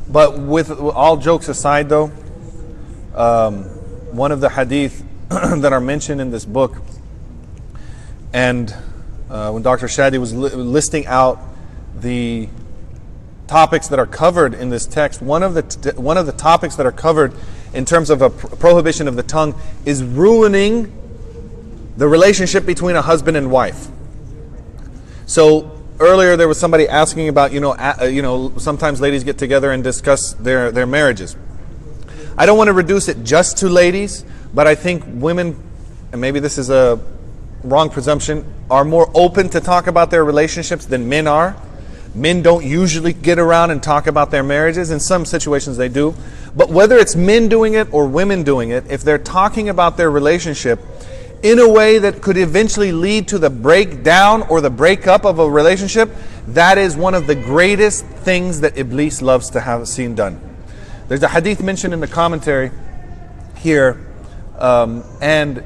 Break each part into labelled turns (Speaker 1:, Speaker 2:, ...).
Speaker 1: But with all jokes aside, though, one of the hadith that are mentioned in this book, and when Dr. Shadi was listing out the topics that are covered in this text, one of the topics that are covered in terms of a prohibition of the tongue is ruining the relationship between a husband and wife. So earlier there was somebody asking about, sometimes ladies get together and discuss their marriages. I don't want to reduce it just to ladies, but I think women, and maybe this is a wrong presumption, are more open to talk about their relationships than men are. Men don't usually get around and talk about their marriages. In some situations they do. But whether it's men doing it or women doing it, if they're talking about their relationship in a way that could eventually lead to the breakdown or the breakup of a relationship, that is one of the greatest things that Iblis loves to have seen done. There's a hadith mentioned in the commentary here, and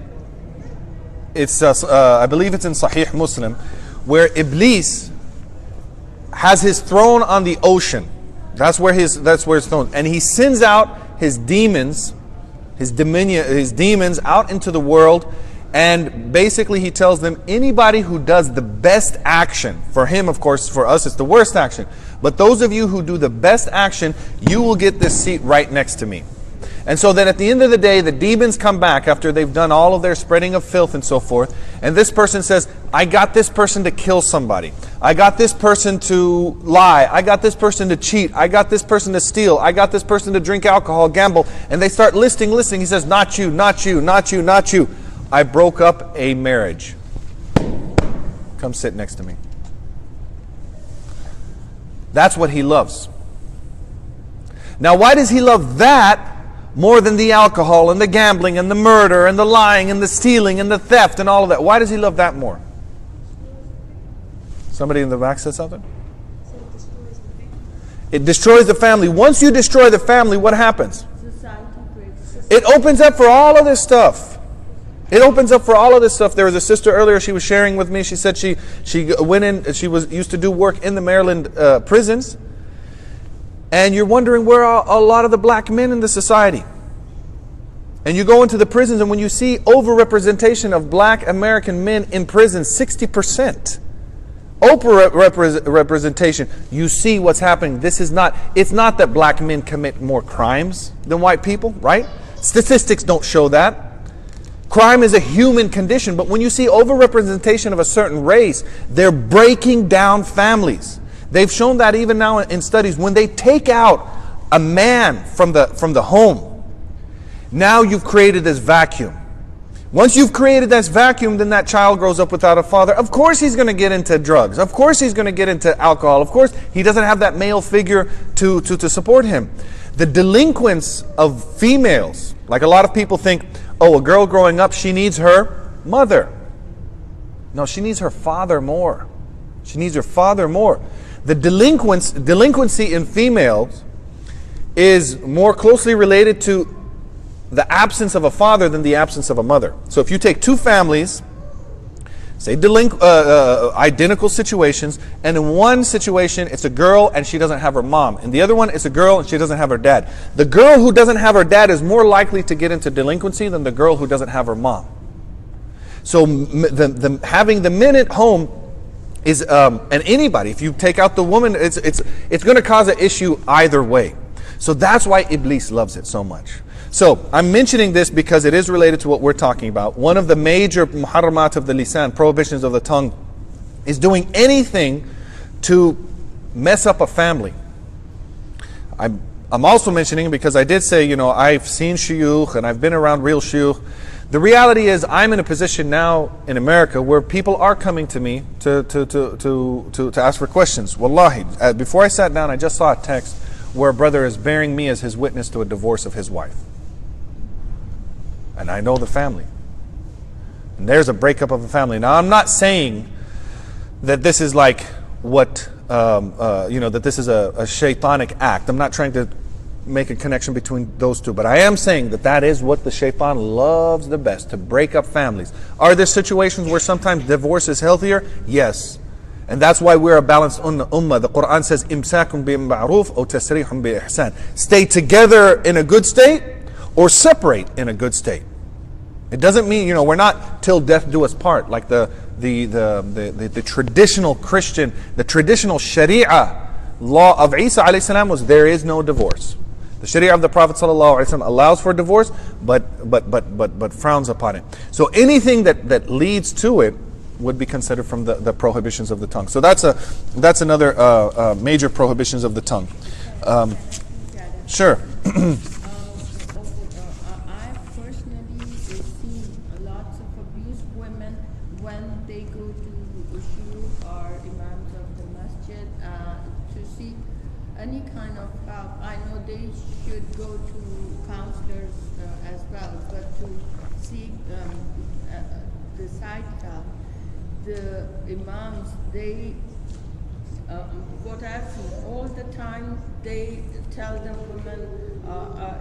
Speaker 1: it's I believe it's in Sahih Muslim, where Iblis has his throne on the ocean. That's where his throne, and he sends out his demons, his demons out into the world. And basically he tells them, anybody who does the best action, for him, of course, for us it's the worst action, but those of you who do the best action, you will get this seat right next to me. And so then at the end of the day, the demons come back after they've done all of their spreading of filth and so forth, and this person says, I got this person to kill somebody, I got this person to lie, I got this person to cheat, I got this person to steal, I got this person to drink alcohol, gamble, and they start listing. He says, not you, not you, not you, not you. I broke up a marriage. Come sit next to me. That's what he loves. Now, why does he love that more than the alcohol and the gambling and the murder and the lying and the stealing and the theft and all of that? Why does he love that more? Somebody in the back said something? It destroys the family. Once you destroy the family, what happens? It opens up for all of this stuff. It opens up for all of this stuff. There was a sister earlier, she was sharing with me. She said she went in, she used to do work in the Maryland prisons. And you're wondering where are a lot of the black men in the society. And you go into the prisons, and when you see overrepresentation of black American men in prison, 60%. Representation, you see what's happening. It's not that black men commit more crimes than white people, right? Statistics don't show that. Crime is a human condition, but when you see overrepresentation of a certain race, they're breaking down families. They've shown that even now in studies. When they take out a man from the home, now you've created this vacuum. Once you've created this vacuum, then that child grows up without a father. Of course he's going to get into drugs. Of course he's going to get into alcohol. Of course he doesn't have that male figure to support him. The delinquents of females, like a lot of people think, oh, a girl growing up, she needs her mother. No, she needs her father more. She needs her father more. The delinquency in females is more closely related to the absence of a father than the absence of a mother. So if you take two families, say identical situations, and in one situation it's a girl and she doesn't have her mom, and the other one it's a girl and she doesn't have her dad. The girl who doesn't have her dad is more likely to get into delinquency than the girl who doesn't have her mom. So having the men at home is, and anybody, if you take out the woman, it's going to cause an issue either way. So that's why Iblis loves it so much. So I'm mentioning this because it is related to what we're talking about. One of the major muharramat of the lisan, prohibitions of the tongue, is doing anything to mess up a family. I'm also mentioning because I did say, I've seen shuyukh and I've been around real shuyukh. The reality is I'm in a position now in America where people are coming to me to ask for questions. Wallahi, before I sat down, I just saw a text where a brother is bearing me as his witness to a divorce of his wife. And I know the family. And there's a breakup of a family. Now, I'm not saying that this is like what, that this is a shaitanic act. I'm not trying to make a connection between those two. But I am saying that is what the shaitan loves the best, to break up families. Are there situations where sometimes divorce is healthier? Yes. And that's why we're a balanced ummah. The Quran says, imsakun bi-ma'ruf or tasrihun bi-ihsan. Stay together in a good state or separate in a good state. It doesn't mean, we're not till death do us part, like the traditional Christian, the traditional Sharia law of Isa alayhi salam was there is no divorce. The Sharia of the Prophet sallallahu alaihi wasallam allows for divorce, but frowns upon it. So anything that leads to it would be considered from the prohibitions of the tongue. So that's another major prohibitions of the tongue. Sure.
Speaker 2: I personally see lots of abused women when they go to shuyukh or imams of the masjid to seek any kind of help. I know they should go to counselors as well, but to seek the side help. The imams, they, what I've seen all the time, they tell the woman,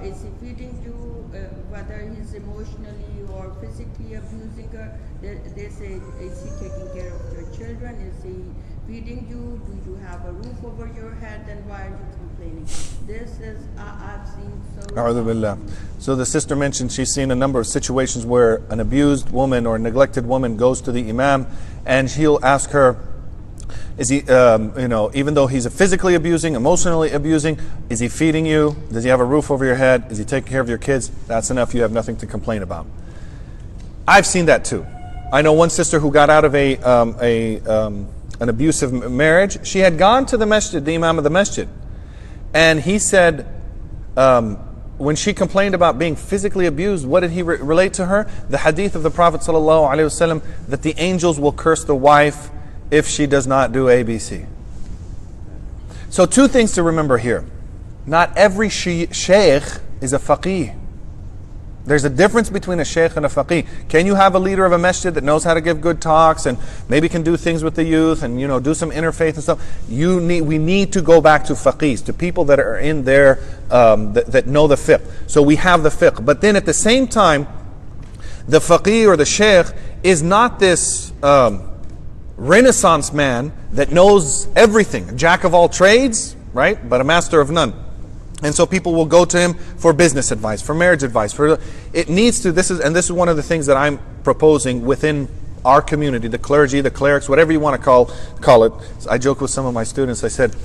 Speaker 2: is he feeding you, whether he's emotionally or physically abusing her. They say, is he taking care of your children? Is he feeding you? Do you have a roof over your head? And why are you complaining? This is, I've seen so.
Speaker 1: So the sister mentioned she's seen a number of situations where an abused woman or neglected woman goes to the imam and he'll ask her, is he, even though he's physically abusing, emotionally abusing, is he feeding you? Does he have a roof over your head? Is he taking care of your kids? That's enough. You have nothing to complain about. I've seen that too. I know one sister who got out of an abusive marriage. She had gone to the masjid, the imam of the masjid, and he said, when she complained about being physically abused, what did he relate to her? The hadith of the Prophet ﷺ that the angels will curse the wife if she does not do ABC. So two things to remember here. Not every sheikh is a faqih. There's a difference between a sheikh and a faqih. Can you have a leader of a masjid that knows how to give good talks and maybe can do things with the youth and do some interfaith and stuff? We need to go back to faqihs, to people that are in there that know the fiqh. So we have the fiqh. But then at the same time, the faqih or the sheikh is not this Renaissance man that knows everything, a jack of all trades, right? But a master of none. And so people will go to him for business advice, for marriage advice. This is one of the things that I'm proposing within our community, the clergy, the clerics, whatever you want to call it. I joke with some of my students. I said,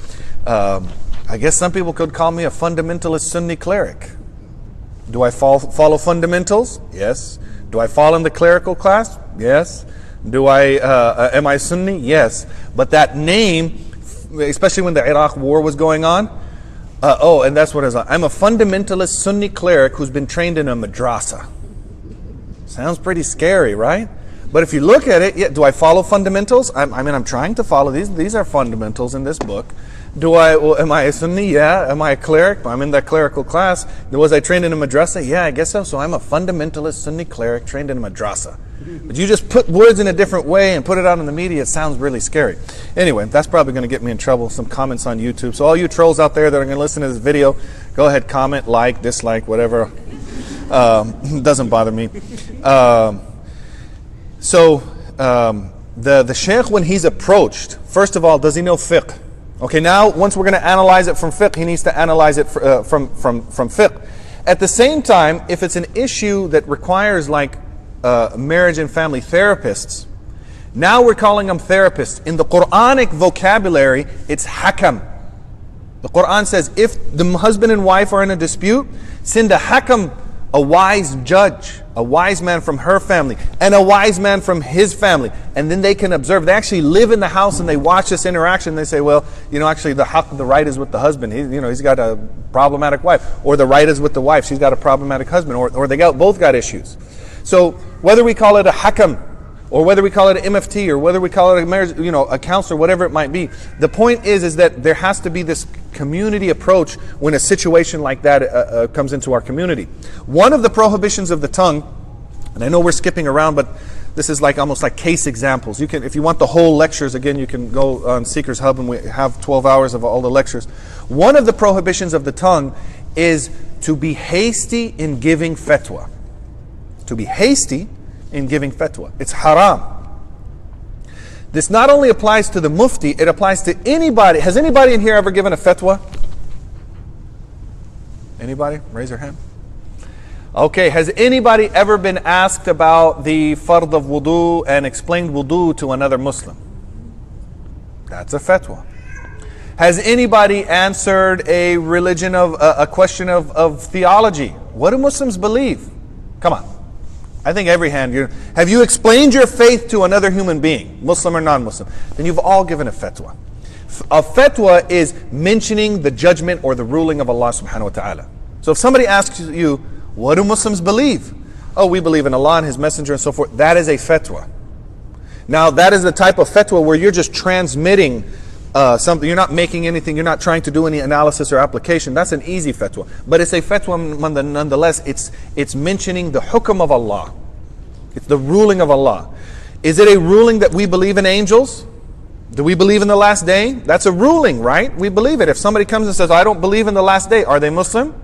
Speaker 1: I guess some people could call me a fundamentalist Sunni cleric. Do I follow fundamentals? Yes. Do I fall in the clerical class? Yes. Am I Sunni? Yes. But that name, especially when the Iraq war was going on, and that's what it is. I'm a fundamentalist Sunni cleric who's been trained in a madrasa. Sounds pretty scary, right? But if you look at it, do I follow fundamentals? I'm trying to follow these. These are fundamentals in this book. Am I a Sunni? Yeah. Am I a cleric? I'm in that clerical class. Was I trained in a madrasa? Yeah, I guess so. So I'm a fundamentalist Sunni cleric trained in a madrasa. But you just put words in a different way and put it out in the media, it sounds really scary. Anyway, that's probably going to get me in trouble. Some comments on YouTube. So all you trolls out there that are going to listen to this video, go ahead, comment, like, dislike, whatever. Doesn't bother me. The sheikh, when he's approached, first of all, does he know fiqh? Okay, now once we're going to analyze it from fiqh, he needs to analyze it from fiqh. At the same time, if it's an issue that requires marriage and family therapists, now we're calling them therapists. In the Quranic vocabulary, it's hakam. The Quran says if the husband and wife are in a dispute, send a hakam, a wise judge, a wise man from her family, and a wise man from his family. And then they can observe. They actually live in the house and they watch this interaction. They say, well, actually the right is with the husband. He's got a problematic wife. Or the right is with the wife. She's got a problematic husband. Or they both got issues. So whether we call it a hakam, or whether we call it an MFT, or whether we call it a marriage, a counselor, whatever it might be, the point is that there has to be this community approach when a situation like that comes into our community. One of the prohibitions of the tongue, and I know we're skipping around, but this is almost like case examples. You can, if you want the whole lectures, again, you can go on Seekers Hub and we have 12 hours of all the lectures. One of the prohibitions of the tongue is to be hasty in giving fatwa. To be hasty in giving fatwa. It's haram. This not only applies to the mufti, it applies to anybody. Has anybody in here ever given a fatwa? Anybody? Raise your hand. Okay, has anybody ever been asked about the fard of wudu and explained wudu to another Muslim? That's a fatwa. Has anybody answered a question of theology? What do Muslims believe? Come on. I think every hand. Have you explained your faith to another human being, Muslim or non-Muslim? Then you've all given a fatwa. A fatwa is mentioning the judgment or the ruling of Allah subhanahu wa ta'ala. So if somebody asks you, what do Muslims believe? Oh, we believe in Allah and His Messenger and so forth. That is a fatwa. Now, that is the type of fatwa where you're just transmitting something. You're not making anything. You're not trying to do any analysis or application. That's an easy fatwa. But it's a fatwa nonetheless. It's mentioning the hukm of Allah. It's the ruling of Allah. Is it a ruling that we believe in angels? Do we believe in the last day? That's a ruling, right? We believe it. If somebody comes and says, I don't believe in the last day, are they Muslim?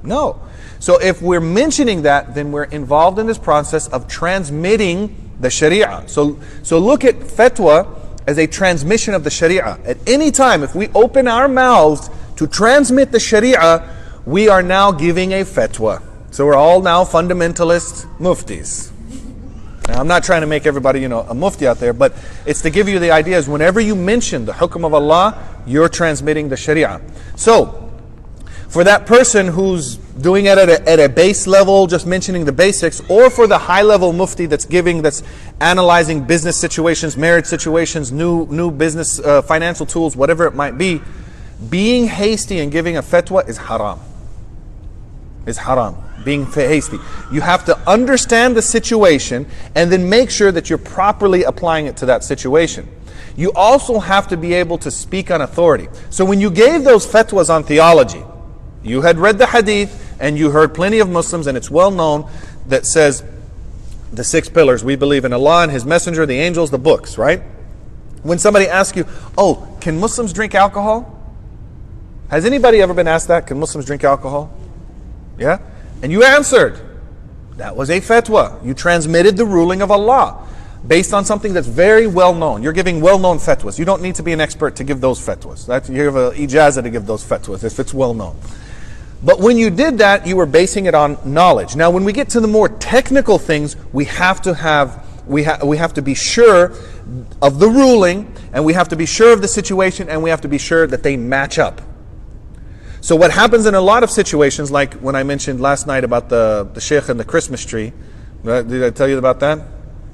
Speaker 1: No. So if we're mentioning that, then we're involved in this process of transmitting the Sharia. So look at fatwa as a transmission of the Sharia. At any time, if we open our mouths to transmit the Sharia, we are now giving a fatwa. So we're all now fundamentalist muftis. Now, I'm not trying to make everybody, a mufti out there, but it's to give you the idea is whenever you mention the hukm of Allah, you're transmitting the Sharia. So, for that person who's doing it at a base level, just mentioning the basics, or for the high level mufti that's analyzing business situations, marriage situations, new business, financial tools, whatever it might be, being hasty and giving a fatwa is haram. Is haram. Being hasty. You have to understand the situation and then make sure that you're properly applying it to that situation. You also have to be able to speak on authority. So when you gave those fatwas on theology, you had read the hadith and you heard plenty of Muslims, and it's well known that says the 6 pillars. We believe in Allah and His Messenger, the angels, the books, right? When somebody asks you, oh, can Muslims drink alcohol? Has anybody ever been asked that? Can Muslims drink alcohol? Yeah? And you answered. That was a fatwa. You transmitted the ruling of Allah based on something that's very well known. You're giving well-known fatwas. You don't need to be an expert to give those fatwas. You have an ijazah to give those fatwas if it's well known. But when you did that, you were basing it on knowledge. Now, when we get to the more technical things, we have to be sure of the ruling, and we have to be sure of the situation, and we have to be sure that they match up. So what happens in a lot of situations, like when I mentioned last night about the sheikh and the Christmas tree, did I tell you about that?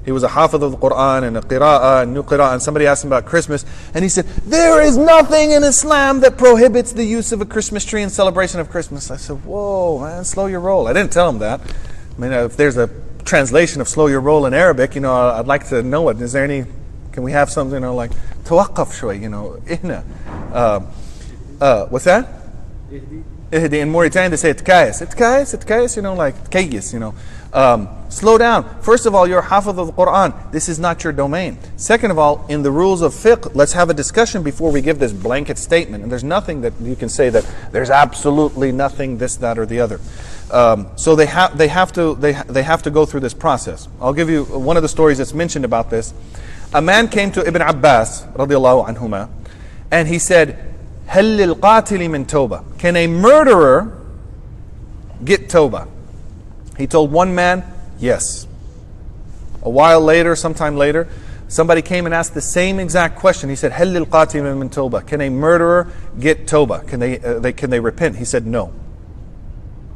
Speaker 1: He was a hafiz of the Quran and a qira'ah, and new qira'ah, and somebody asked him about Christmas, and he said, there is nothing in Islam that prohibits the use of a Christmas tree in celebration of Christmas. I said, whoa, man, slow your roll. I didn't tell him that. I mean, if there's a translation of slow your roll in Arabic, I'd like to know it. Is there any, can we have something, like, tawaqqaf shway, ihna. What's that? Ihdi. In Mauritania, they say itkayas, like kayis, slow down. First of all, you're hafiz of the Quran. This is not your domain. Second of all, in the rules of fiqh, let's have a discussion before we give this blanket statement. And there's nothing that you can say that there's absolutely nothing, this, that, or the other. So they have to go through this process. I'll give you one of the stories that's mentioned about this. A man came to Ibn Abbas, radiallahu anhuma, and he said, هل للقاتل من توبة? Can a murderer get tawbah? He told one man, yes. A while later, sometime later, somebody came and asked the same exact question. He said, هل للقاتل من توبة? Can a murderer get tawbah? Can they repent? He said, no.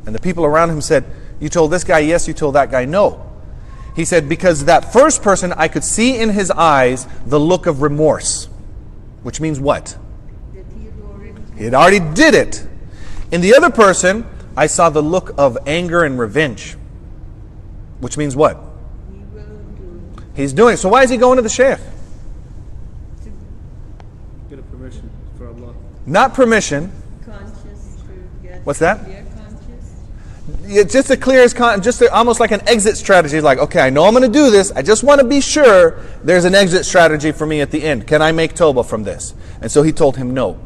Speaker 1: And the people around him said, you told this guy yes, you told that guy no. He said, because that first person, I could see in his eyes the look of remorse. Which means what? He had already did it. In the other person, I saw the look of anger and revenge. Which means what? He's doing it. So why is he going to the sheikh?
Speaker 3: Get a permission for Allah.
Speaker 1: Not permission.
Speaker 2: Conscious to get
Speaker 1: What's that?
Speaker 2: clear conscious.
Speaker 1: It's just a clear as almost like an exit strategy. Like, okay, I know I'm going to do this. I just want to be sure there's an exit strategy for me at the end. Can I make tawbah from this? And so he told him no.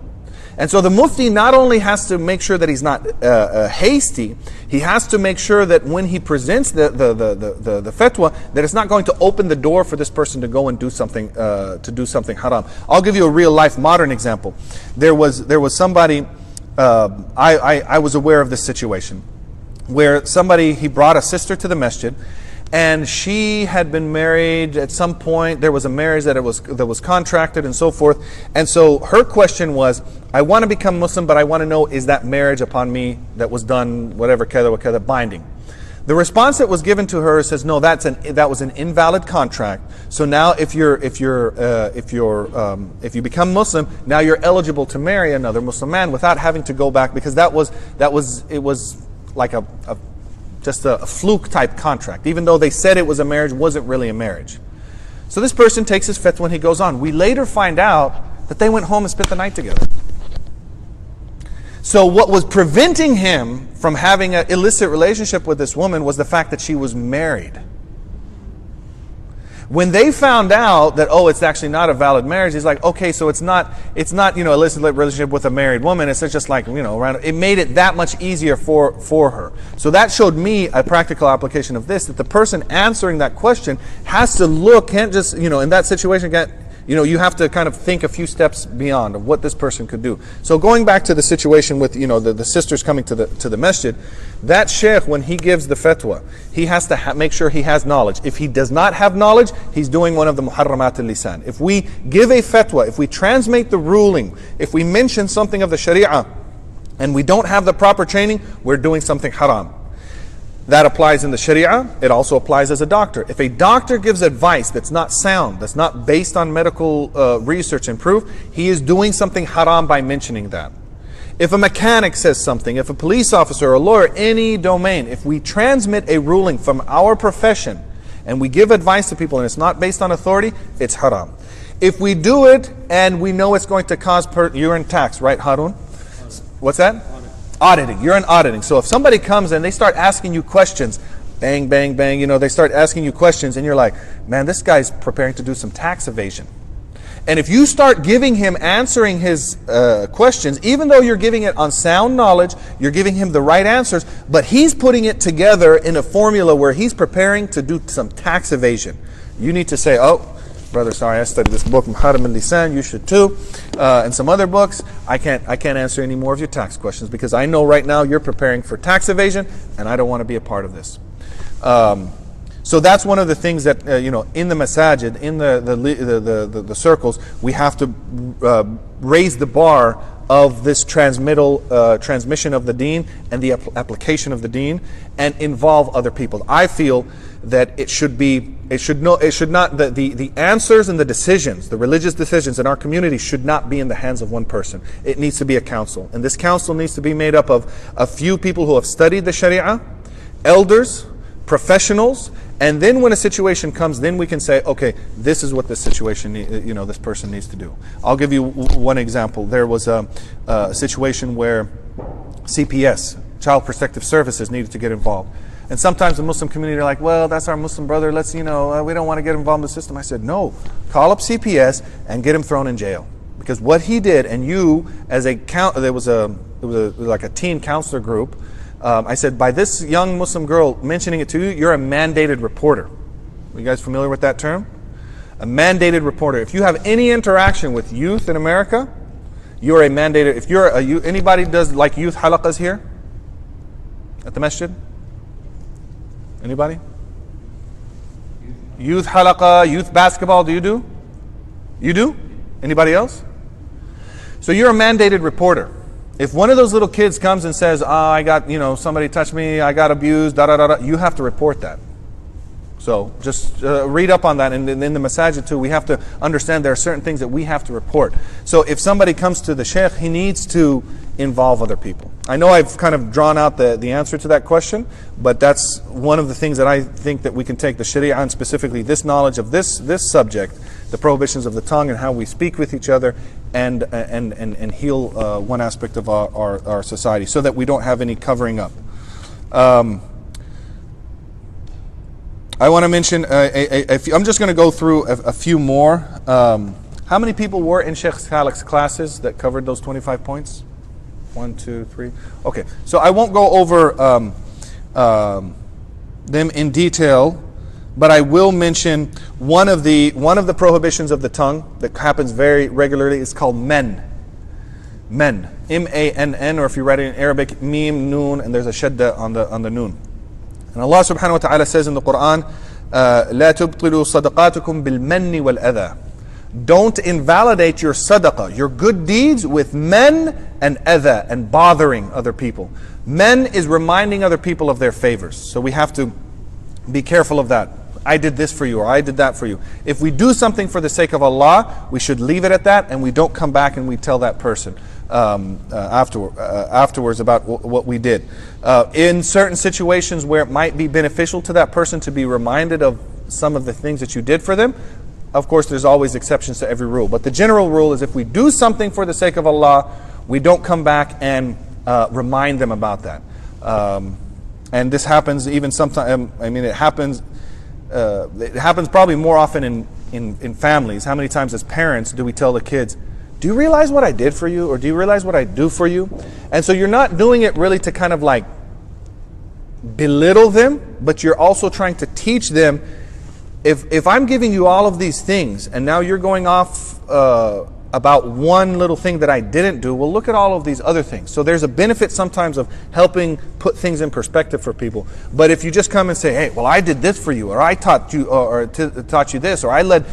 Speaker 1: And so the mufti not only has to make sure that he's not hasty, he has to make sure that when he presents the fatwa, that it's not going to open the door for this person to go and do something haram. I'll give you a real life modern example. There was somebody, I was aware of this situation, where somebody, he brought a sister to the masjid, and she had been married at some point. There was a marriage that was contracted and so forth. And so her question was, I want to become Muslim, but I want to know, is that marriage upon me that was done, whatever, kada wa kada, binding? The response that was given to her says, no, that was an invalid contract. So now if you become Muslim, now you're eligible to marry another Muslim man without having to go back, because it was like just a fluke type contract. Even though they said it was a marriage, wasn't really a marriage. So this person takes his fatwa and he goes on. We later find out that they went home and spent the night together. So what was preventing him from having an illicit relationship with this woman was the fact that she was married. When they found out that, oh, it's actually not a valid marriage, he's like, okay, so it's not illicit relationship with a married woman. It's just like, it made it that much easier for her. So that showed me a practical application of this, that the person answering that question has to look, can't just, in that situation, you have to kind of think a few steps beyond of what this person could do. So going back to the situation with, the sisters coming to the masjid, that sheikh, when he gives the fatwa, he has to make sure he has knowledge. If he does not have knowledge, he's doing one of the muharramat al-lisan. If we give a fatwa, if we transmit the ruling, if we mention something of the sharia, and we don't have the proper training, we're doing something haram. That applies in the sharia. It also applies as a doctor. If a doctor gives advice that's not sound, that's not based on medical research and proof, he is doing something haram by mentioning that. If a mechanic says something, if a police officer or a lawyer, any domain, if we transmit a ruling from our profession and we give advice to people and it's not based on authority, it's haram. If we do it and we know it's going to cause you're in tax, right, Harun? What's that? Auditing. You're in auditing. So if somebody comes and they start asking you questions, bang, bang, bang, they start asking you questions and you're like, man, this guy's preparing to do some tax evasion. And if you start giving him, answering his questions, even though you're giving it on sound knowledge, you're giving him the right answers, but he's putting it together in a formula where he's preparing to do some tax evasion. You need to say, oh, brother, sorry, I studied this book, Muharram al-Lisan, you should too, and some other books. I can't answer any more of your tax questions because I know right now you're preparing for tax evasion and I don't want to be a part of this. So that's one of the things that, in the masajid, in the circles, we have to raise the bar of this transmission of the deen and the application of the deen, and involve other people. I feel that the answers and the decisions, the religious decisions in our community should not be in the hands of one person. It needs to be a council. And this council needs to be made up of a few people who have studied the Sharia, elders, professionals, and then when a situation comes, then we can say, okay, this is what this situation, this person needs to do. I'll give you one example. There was a situation where CPS, Child Protective Services, needed to get involved. And sometimes the Muslim community are like, well, that's our Muslim brother. Let's, we don't want to get involved in the system. I said, no, call up CPS and get him thrown in jail. Because what he did, and you, as there was like a teen counselor group. I said, by this young Muslim girl mentioning it to you, you're a mandated reporter. Are you guys familiar with that term? A mandated reporter. If you have any interaction with youth in America, you're a mandated. If you're a youth, anybody does like youth halaqas here at the masjid? Anybody? Youth halaqa, youth basketball, do you do? You do? Anybody else? So you're a mandated reporter. If one of those little kids comes and says, I got, somebody touched me, I got abused, you have to report that. So just read up on that. And in the masajid too, we have to understand there are certain things that we have to report. So if somebody comes to the sheikh, he needs to involve other people. I know I've kind of drawn out the answer to that question, but that's one of the things that I think that we can take the Sharia and specifically this knowledge of this subject, the prohibitions of the tongue and how we speak with each other, and heal one aspect of our society so that we don't have any covering up. I want to mention, I'm just going to go through a few more How many people were in Sheikh Khalek's classes that covered those 25 points? 1, 2, 3. Okay, so I won't go over them in detail, but I will mention one of the prohibitions of the tongue that happens very regularly. It's called men. Men. M-A-N-N, or if you write it in Arabic, mim, noon, and there's a shadda on the noon. And Allah subhanahu wa ta'ala says in the Quran, لا تبطلوا صدقاتكم بالمن والأذى. Don't invalidate your sadaqah, your good deeds, with men and adha, and bothering other people. Men is reminding other people of their favors. So we have to be careful of that. I did this for you, or I did that for you. If we do something for the sake of Allah, we should leave it at that, and we don't come back and we tell that person afterwards about what we did. In certain situations where it might be beneficial to that person to be reminded of some of the things that you did for them, of course there's always exceptions to every rule. But the general rule is if we do something for the sake of Allah, we don't come back and remind them about that. And this happens even sometimes, it happens probably more often in families. How many times as parents do we tell the kids, do you realize what I did for you? Or do you realize what I do for you? And so you're not doing it really to kind of like belittle them, but you're also trying to teach them, if I'm giving you all of these things and now you're going off about one little thing that I didn't do, well, look at all of these other things. So there's a benefit sometimes of helping put things in perspective for people. But if you just come and say, hey, well, I did this for you, or I taught you, or taught you this, or I led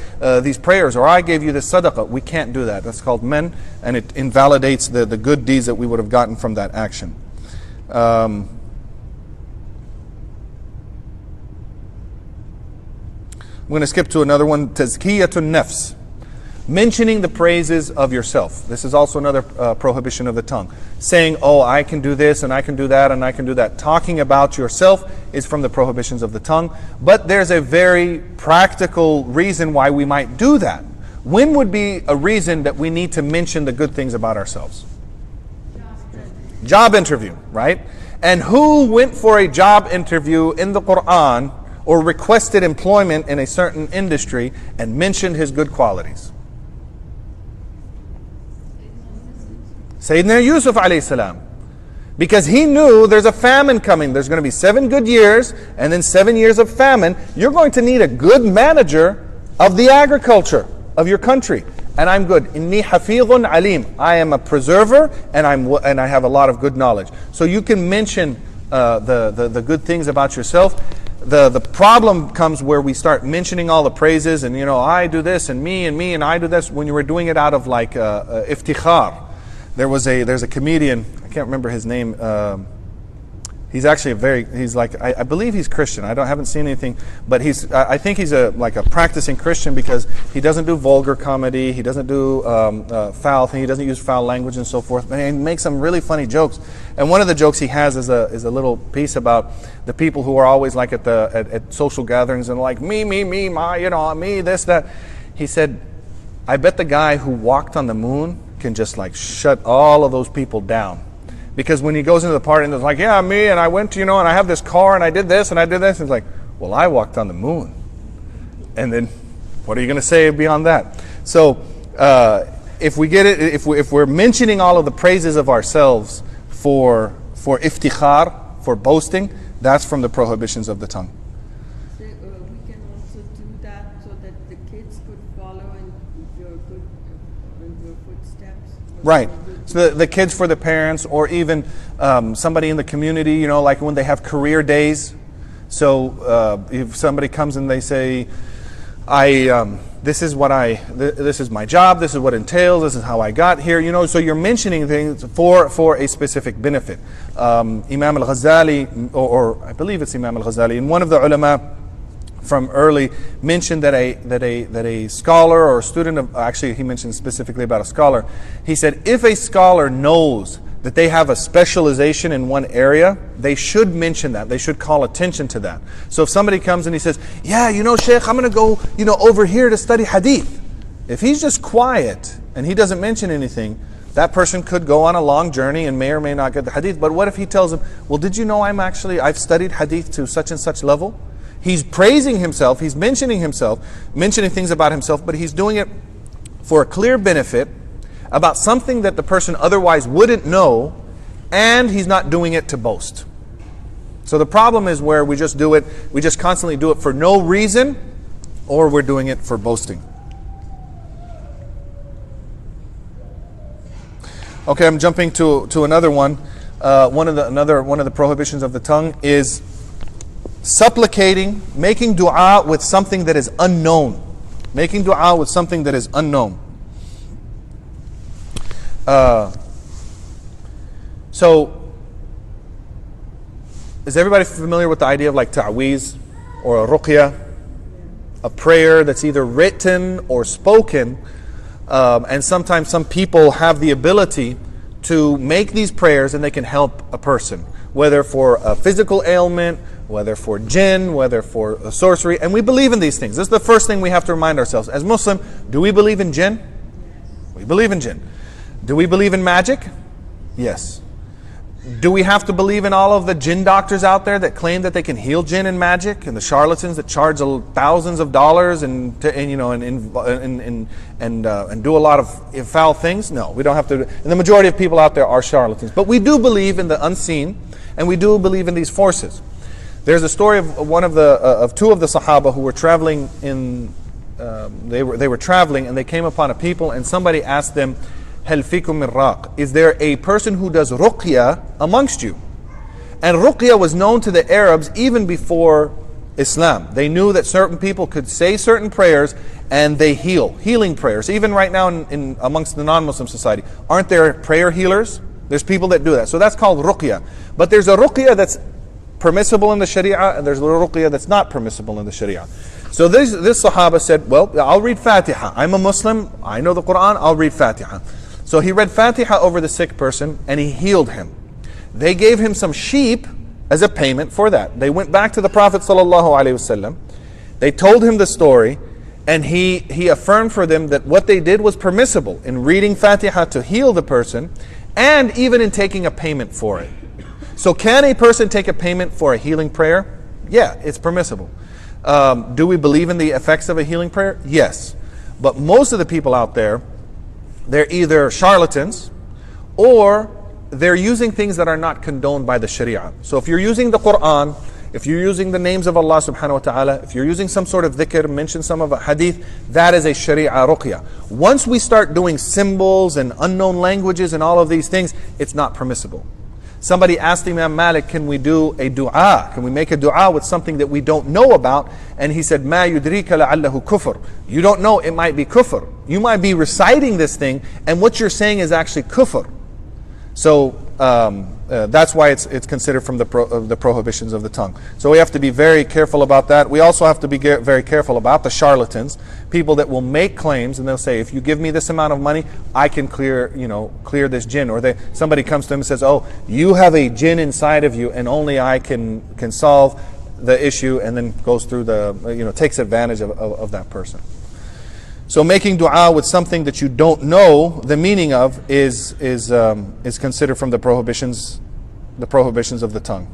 Speaker 1: these prayers, or I gave you this sadaqah, we can't do that. That's called men, and it invalidates the good deeds that we would have gotten from that action. I'm going to skip to another one, tazkiyatun nafs. Mentioning the praises of yourself. This is also another prohibition of the tongue. Saying, oh, I can do this, and I can do that, and I can do that. Talking about yourself is from the prohibitions of the tongue. But there's a very practical reason why we might do that. When would be a reason that we need to mention the good things about ourselves? Job interview, right? And who went for a job interview in the Quran or requested employment in a certain industry and mentioned his good qualities? Sayyidina Yusuf alayhi salam. Because he knew there's a famine coming. There's going to be 7 good years and then 7 years of famine. You're going to need a good manager of the agriculture of your country. And I'm good. Inni hafidhun alim. I am a preserver and I have a lot of good knowledge. So you can mention the good things about yourself. The problem comes where we start mentioning all the praises and, I do this and me and I do this, when you were doing it out of like iftikhar. There's a comedian, I can't remember his name. He's actually I believe he's Christian. I haven't seen anything, but I think he's a practicing Christian because he doesn't do vulgar comedy, he doesn't do foul thing, he doesn't use foul language and so forth. But he makes some really funny jokes. And one of the jokes he has is a little piece about the people who are always like at social gatherings and like me, me, this, that. He said, I bet the guy who walked on the moon can just like shut all of those people down. Because when he goes into the party and it's like, yeah, me, and I went to, and I have this car and I did this and I did this. And it's like, well, I walked on the moon. And then what are you going to say beyond that? So if we get it, if we're mentioning all of the praises of ourselves for iftikhar, for boasting, that's from the prohibitions of the tongue.
Speaker 2: So, we can also do that so that the kids could follow in your footsteps.
Speaker 1: Right. So the kids for the parents, or even somebody in the community, like when they have career days. So if somebody comes and they say, this is my job, this is what it entails, this is how I got here, so you're mentioning things for a specific benefit. Imam al-Ghazali, or I believe it's Imam al-Ghazali, and one of the ulama from early mentioned that a scholar or a student of, actually he mentioned specifically about a scholar, he said if a scholar knows that they have a specialization in one area, they should mention that. They should call attention to that. So if somebody comes and he says, yeah, Sheikh, I'm going to go, over here to study hadith. If he's just quiet and he doesn't mention anything, that person could go on a long journey and may or may not get the hadith. But what if he tells him, well, did you know I've studied hadith to such and such level? He's praising himself, he's mentioning things about himself, but he's doing it for a clear benefit about something that the person otherwise wouldn't know, and he's not doing it to boast. So the problem is where we just do it, we just constantly do it for no reason, or we're doing it for boasting. Okay, I'm jumping to another one. One of the prohibitions of the tongue is supplicating, making dua with something that is unknown. Making dua with something that is unknown. So, is everybody familiar with the idea of like ta'weez or a ruqya? A prayer that's either written or spoken. And sometimes some people have the ability to make these prayers and they can help a person, whether for a physical ailment, whether for jinn, whether for sorcery. And we believe in these things. This is the first thing we have to remind ourselves. As Muslim, do we believe in jinn? We believe in jinn. Do we believe in magic? Yes. Do we have to believe in all of the jinn doctors out there that claim that they can heal jinn and magic, and the charlatans that charge thousands of dollars and do a lot of foul things? No, we don't have to. And the majority of people out there are charlatans. But we do believe in the unseen, and we do believe in these forces. There's a story of two of the Sahaba who were traveling in. They were traveling and they came upon a people, and somebody asked them, "Hal fikum min raq?" Is there a person who does ruqya amongst you? And ruqya was known to the Arabs even before Islam. They knew that certain people could say certain prayers and they healing prayers. Even right now in amongst the non-Muslim society, aren't there prayer healers? There's people that do that. So that's called ruqya. But there's a ruqya that's permissible in the Sharia, and there's a ruqya that's not permissible in the Sharia. So this Sahaba said, well, I'll read Fatiha. I'm a Muslim, I know the Quran, I'll read Fatiha. So he read Fatiha over the sick person and he healed him. They gave him some sheep as a payment for that. They went back to the Prophet ﷺ. They told him the story, and he affirmed for them that what they did was permissible in reading Fatiha to heal the person, and even in taking a payment for it. So can a person take a payment for a healing prayer? Yeah, it's permissible. Do we believe in the effects of a healing prayer? Yes. But most of the people out there, they're either charlatans or they're using things that are not condoned by the Sharia. So if you're using the Quran, if you're using the names of Allah subhanahu wa ta'ala, if you're using some sort of dhikr, mention some of a hadith, that is a Sharia ruqya. Once we start doing symbols and unknown languages and all of these things, it's not permissible. Somebody asked Imam Malik, can we do a dua? Can we make a dua with something that we don't know about? And he said, Ma yudrika la'allahu kufr. You don't know, it might be kufr. You might be reciting this thing, and what you're saying is actually kufr. So that's why it's considered from the prohibitions of the tongue. So we have to be very careful about that. We also have to be very careful about the charlatans, people that will make claims and they'll say, if you give me this amount of money, I can clear this jinn. Or somebody comes to him and says, oh, you have a jinn inside of you, and only I can solve the issue, and then goes through takes advantage of that person. So making dua with something that you don't know the meaning of is considered from the prohibitions of the tongue.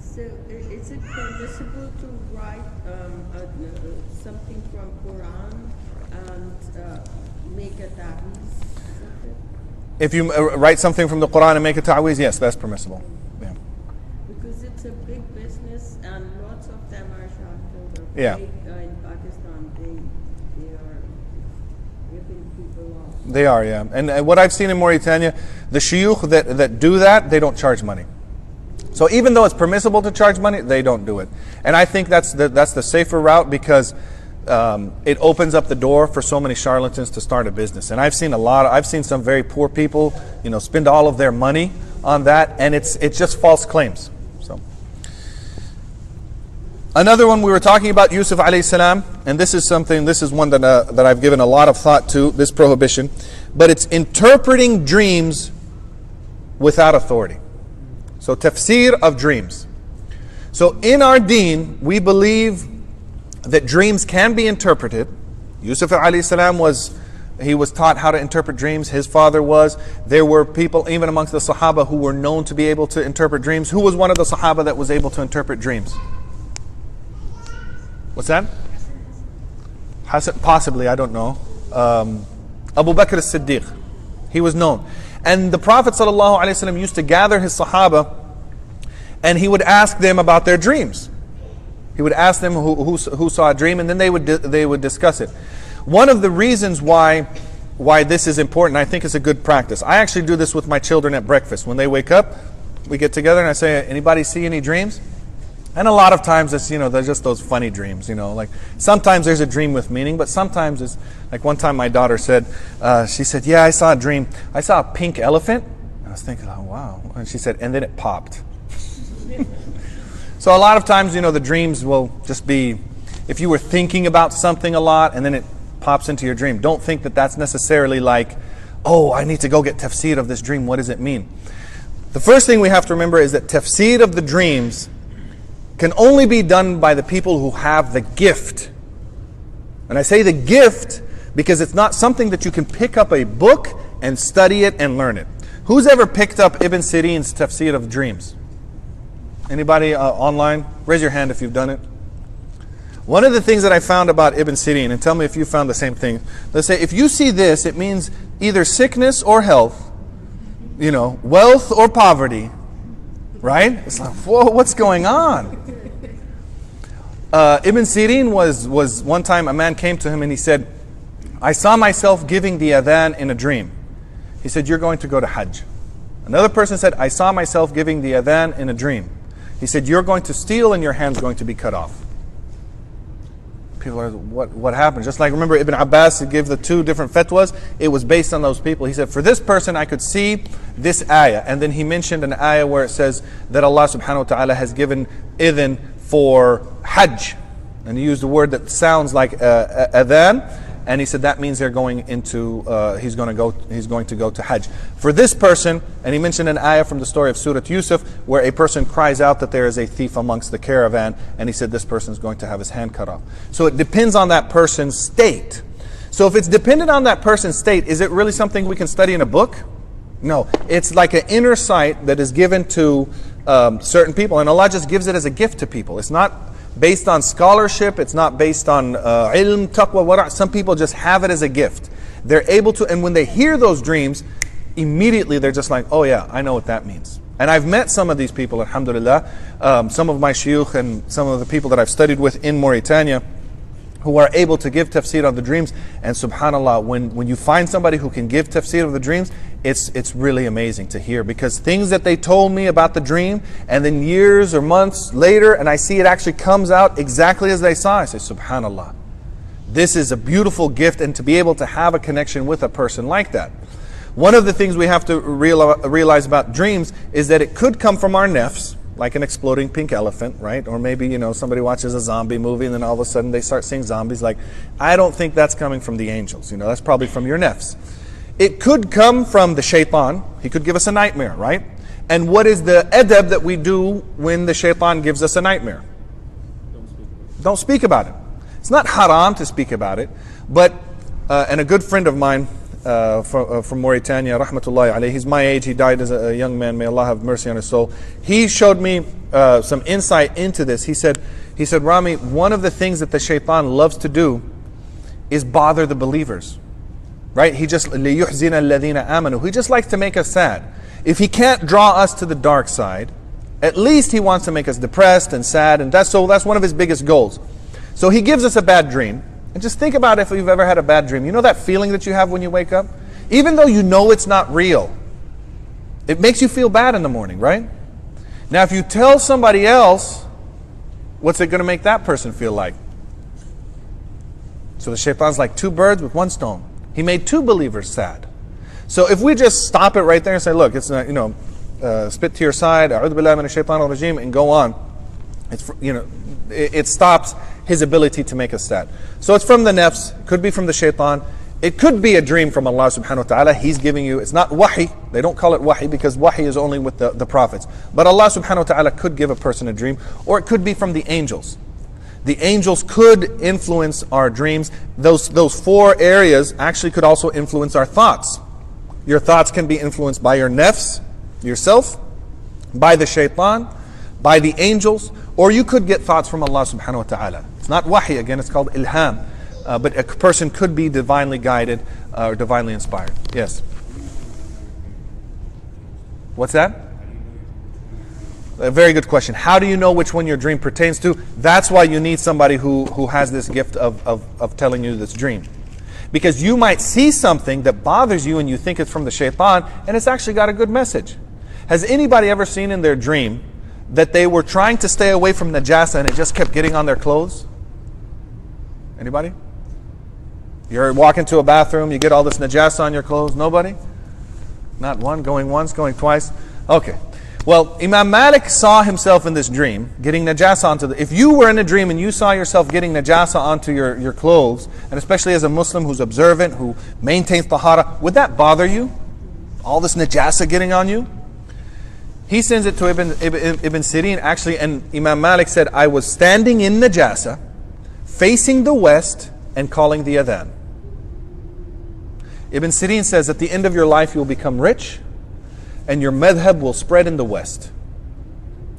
Speaker 2: So is it permissible to write something from Quran and make a ta'weez?
Speaker 1: If you write something from the Quran and make a ta'weez, yes, that's permissible. Yeah.
Speaker 2: Because it's a big business, and lots of them are shot.
Speaker 1: Yeah.
Speaker 2: In Pakistan, they are ripping people off.
Speaker 1: They are, yeah. And what I've seen in Mauritania, the shuyukh that do that, they don't charge money. So even though it's permissible to charge money, they don't do it. And I think that's the safer route, because it opens up the door for so many charlatans to start a business. And I've seen some very poor people, spend all of their money on that, and it's just false claims. So another one, we were talking about Yusuf alayhi salam, and this is one that I've given a lot of thought to, this prohibition, but it's interpreting dreams without authority. So tafsir of dreams. So in our deen, we believe that dreams can be interpreted. Yusuf alayhi salam was taught how to interpret dreams. His father was. There were people, even amongst the Sahaba, who were known to be able to interpret dreams. Who was one of the Sahaba that was able to interpret dreams? What's that? Hassan, possibly, I don't know. Abu Bakr as-Siddiq. He was known. And the Prophet ﷺ used to gather his Sahaba, and he would ask them about their dreams. He would ask them who saw a dream, and then they would discuss it. One of the reasons why this is important, I think it's a good practice. I actually do this with my children at breakfast. When they wake up, we get together and I say, anybody see any dreams? And a lot of times it's, they're just those funny dreams, like sometimes there's a dream with meaning, but sometimes it's like one time my daughter said, she said, yeah, I saw a dream. I saw a pink elephant. I was thinking, oh, wow. And she said, and then it popped. So a lot of times, the dreams will just be, if you were thinking about something a lot and then it pops into your dream, don't think that that's necessarily like, oh, I need to go get tafsir of this dream. What does it mean? The first thing we have to remember is that tafsir of the dreams can only be done by the people who have the gift. And I say the gift because it's not something that you can pick up a book and study it and learn it. Who's ever picked up Ibn Sirin's tafsir of dreams? Anybody online? Raise your hand if you've done it. One of the things that I found about Ibn Sirin, and tell me if you found the same thing. Let's say if you see this, it means either sickness or health, wealth or poverty, right? It's like, whoa, what's going on? Ibn Sirin was one time a man came to him and he said, I saw myself giving the adhan in a dream. He said, you're going to go to Hajj. Another person said, I saw myself giving the adhan in a dream. He said, you're going to steal and your hand's going to be cut off. People are, what happened? Just like, remember Ibn Abbas, he gave the two different fatwas. It was based on those people. He said, for this person, I could see this ayah. And then he mentioned an ayah where it says that Allah subhanahu wa ta'ala has given idhin for Hajj. And he used a word that sounds like adhan. And he said that means they're going into, he's going to go to Hajj. For this person, and he mentioned an ayah from the story of Surah Yusuf, where a person cries out that there is a thief amongst the caravan, and he said this person is going to have his hand cut off. So it depends on that person's state. So if it's dependent on that person's state, is it really something we can study in a book? No. It's like an inner sight that is given to certain people, and Allah just gives it as a gift to people. It's not based on scholarship, it's not based on ilm, taqwa, wara. Some people just have it as a gift. They're able to, and when they hear those dreams, immediately they're just like, oh yeah, I know what that means. And I've met some of these people, alhamdulillah, some of my shuyukh and some of the people that I've studied with in Mauritania, who are able to give tafsir of the dreams. And subhanAllah, when you find somebody who can give tafsir of the dreams, it's really amazing to hear, because things that they told me about the dream, and then years or months later, and I see it actually comes out exactly as they saw, I say, subhanAllah, this is a beautiful gift, and to be able to have a connection with a person like that. One of the things we have to realize about dreams is that it could come from our nafs, like an exploding pink elephant, right? Or maybe, somebody watches a zombie movie and then all of a sudden they start seeing zombies. Like, I don't think that's coming from the angels. That's probably from your nafs. It could come from the shaitan. He could give us a nightmare, right? And what is the adab that we do when the shaitan gives us a nightmare? Don't speak about it. It's not haram to speak about it, but, and a good friend of mine, from Mauritania, rahmatullahi alayhi. He's my age. He died as a young man. May Allah have mercy on his soul. He showed me some insight into this. He said, Rami, one of the things that the shaitan loves to do is bother the believers. Right? He just لِيُحْزِنَ الَّذِينَ آمَنُوا. He just likes to make us sad. If he can't draw us to the dark side, at least he wants to make us depressed and sad, and that's one of his biggest goals. So he gives us a bad dream. And just think about if you've ever had a bad dream. You know that feeling that you have when you wake up? Even though you know it's not real, it makes you feel bad in the morning, right? Now if you tell somebody else, what's it going to make that person feel like? So the shaitan's like two birds with one stone. He made two believers sad. So if we just stop it right there and say, look, it's not, spit to your side, a'udhu billahi minash shaitanir rajim, and go on. It's, it stops his ability to make us sad. So it's from the nafs, could be from the shaitan. It could be a dream from Allah subhanahu wa ta'ala. He's giving you, it's not wahi. They don't call it wahi because wahi is only with the prophets. But Allah subhanahu wa ta'ala could give a person a dream, or it could be from the angels. The angels could influence our dreams. Those four areas actually could also influence our thoughts. Your thoughts can be influenced by your nafs, yourself, by the shaitan, by the angels, or you could get thoughts from Allah subhanahu wa ta'ala. It's not wahi, again, it's called ilham. But a person could be divinely guided or divinely inspired. Yes. What's that? A very good question. How do you know which one your dream pertains to? That's why you need somebody who has this gift of telling you this dream. Because you might see something that bothers you and you think it's from the shaitan, and it's actually got a good message. Has anybody ever seen in their dream that they were trying to stay away from najasa and it just kept getting on their clothes? Anybody? You're walking to a bathroom, you get all this najasa on your clothes. Nobody? Not one, going once, going twice. Okay. Well, Imam Malik saw himself in this dream getting najasa onto if you were in a dream and you saw yourself getting najasa onto your clothes, and especially as a Muslim who's observant, who maintains tahara, would that bother you? All this najasa getting on you? He sends it to Ibn Sirin actually, and Imam Malik said, I was standing in najasa, facing the west, and calling the adhan. Ibn Sirin says, at the end of your life you'll become rich, and your madhab will spread in the west.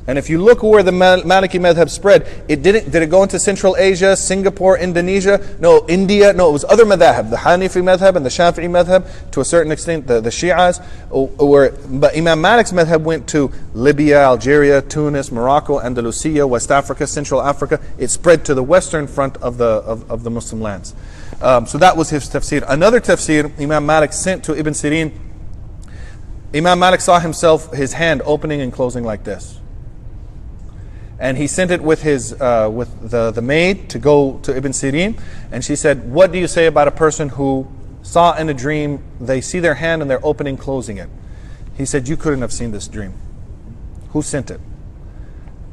Speaker 1: And if you look where the Maliki madhab spread, did it go into Central Asia, Singapore, Indonesia? No, India. No, it was other madhab, the Hanifi madhab and the Shafi'i madhab, to a certain extent, the Shi'as. But Imam Malik's madhab went to Libya, Algeria, Tunis, Morocco, Andalusia, West Africa, Central Africa. It spread to the western front of the Muslim lands. So that was his tafsir. Another tafsir Imam Malik sent to Ibn Sirin. Imam Malik saw his hand opening and closing like this. And he sent it with the maid to go to Ibn Sirin. And she said, what do you say about a person who saw in a dream, they see their hand and they're opening, closing it? He said, you couldn't have seen this dream. Who sent it?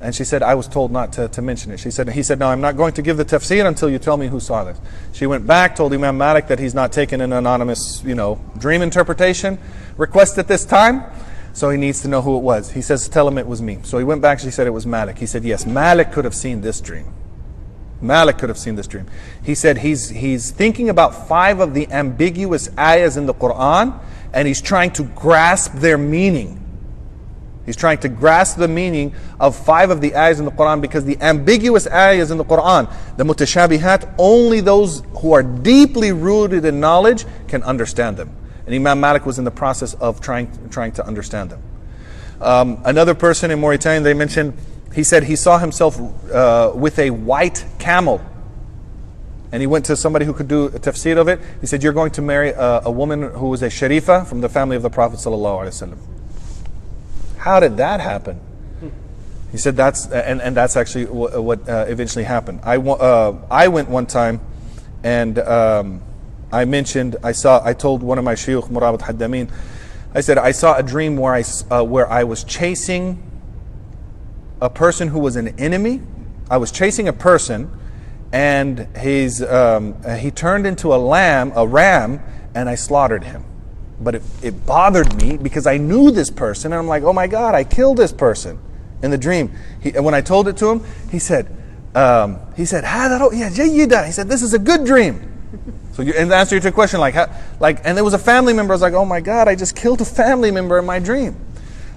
Speaker 1: And she said, I was told not to mention it. He said, no, I'm not going to give the tafsir until you tell me who saw this. She went back, told Imam Malik that he's not taking an anonymous, dream interpretation request at this time. So he needs to know who it was. He says, tell him it was me. So he went back, she said it was Malik. He said, yes, Malik could have seen this dream. Malik could have seen this dream. He said he's thinking about 5 of the ambiguous ayahs in the Quran, and he's trying to grasp their meaning. He's trying to grasp the meaning of 5 of the ayahs in the Quran, because the ambiguous ayahs in the Quran, the mutashabihat, only those who are deeply rooted in knowledge can understand them. And Imam Malik was in the process of trying to understand them. Another person in Mauritania, they mentioned, he said he saw himself with a white camel. And he went to somebody who could do a tafsir of it. He said, you're going to marry a woman who was a sharifa from the family of the Prophet ﷺ. How did that happen? He said that's actually what eventually happened. I went one time, and I told one of my shuyukh, Murabit Haddamin, I said I saw a dream where I was chasing a person who was an enemy. I was chasing a person, and he turned into a ram, and I slaughtered him. But it bothered me because I knew this person, and I'm like, oh my God, I killed this person in the dream. And when I told it to him, he said, he said, this is a good dream. So in answer to your question, and there was a family member. I was like, oh my God, I just killed a family member in my dream.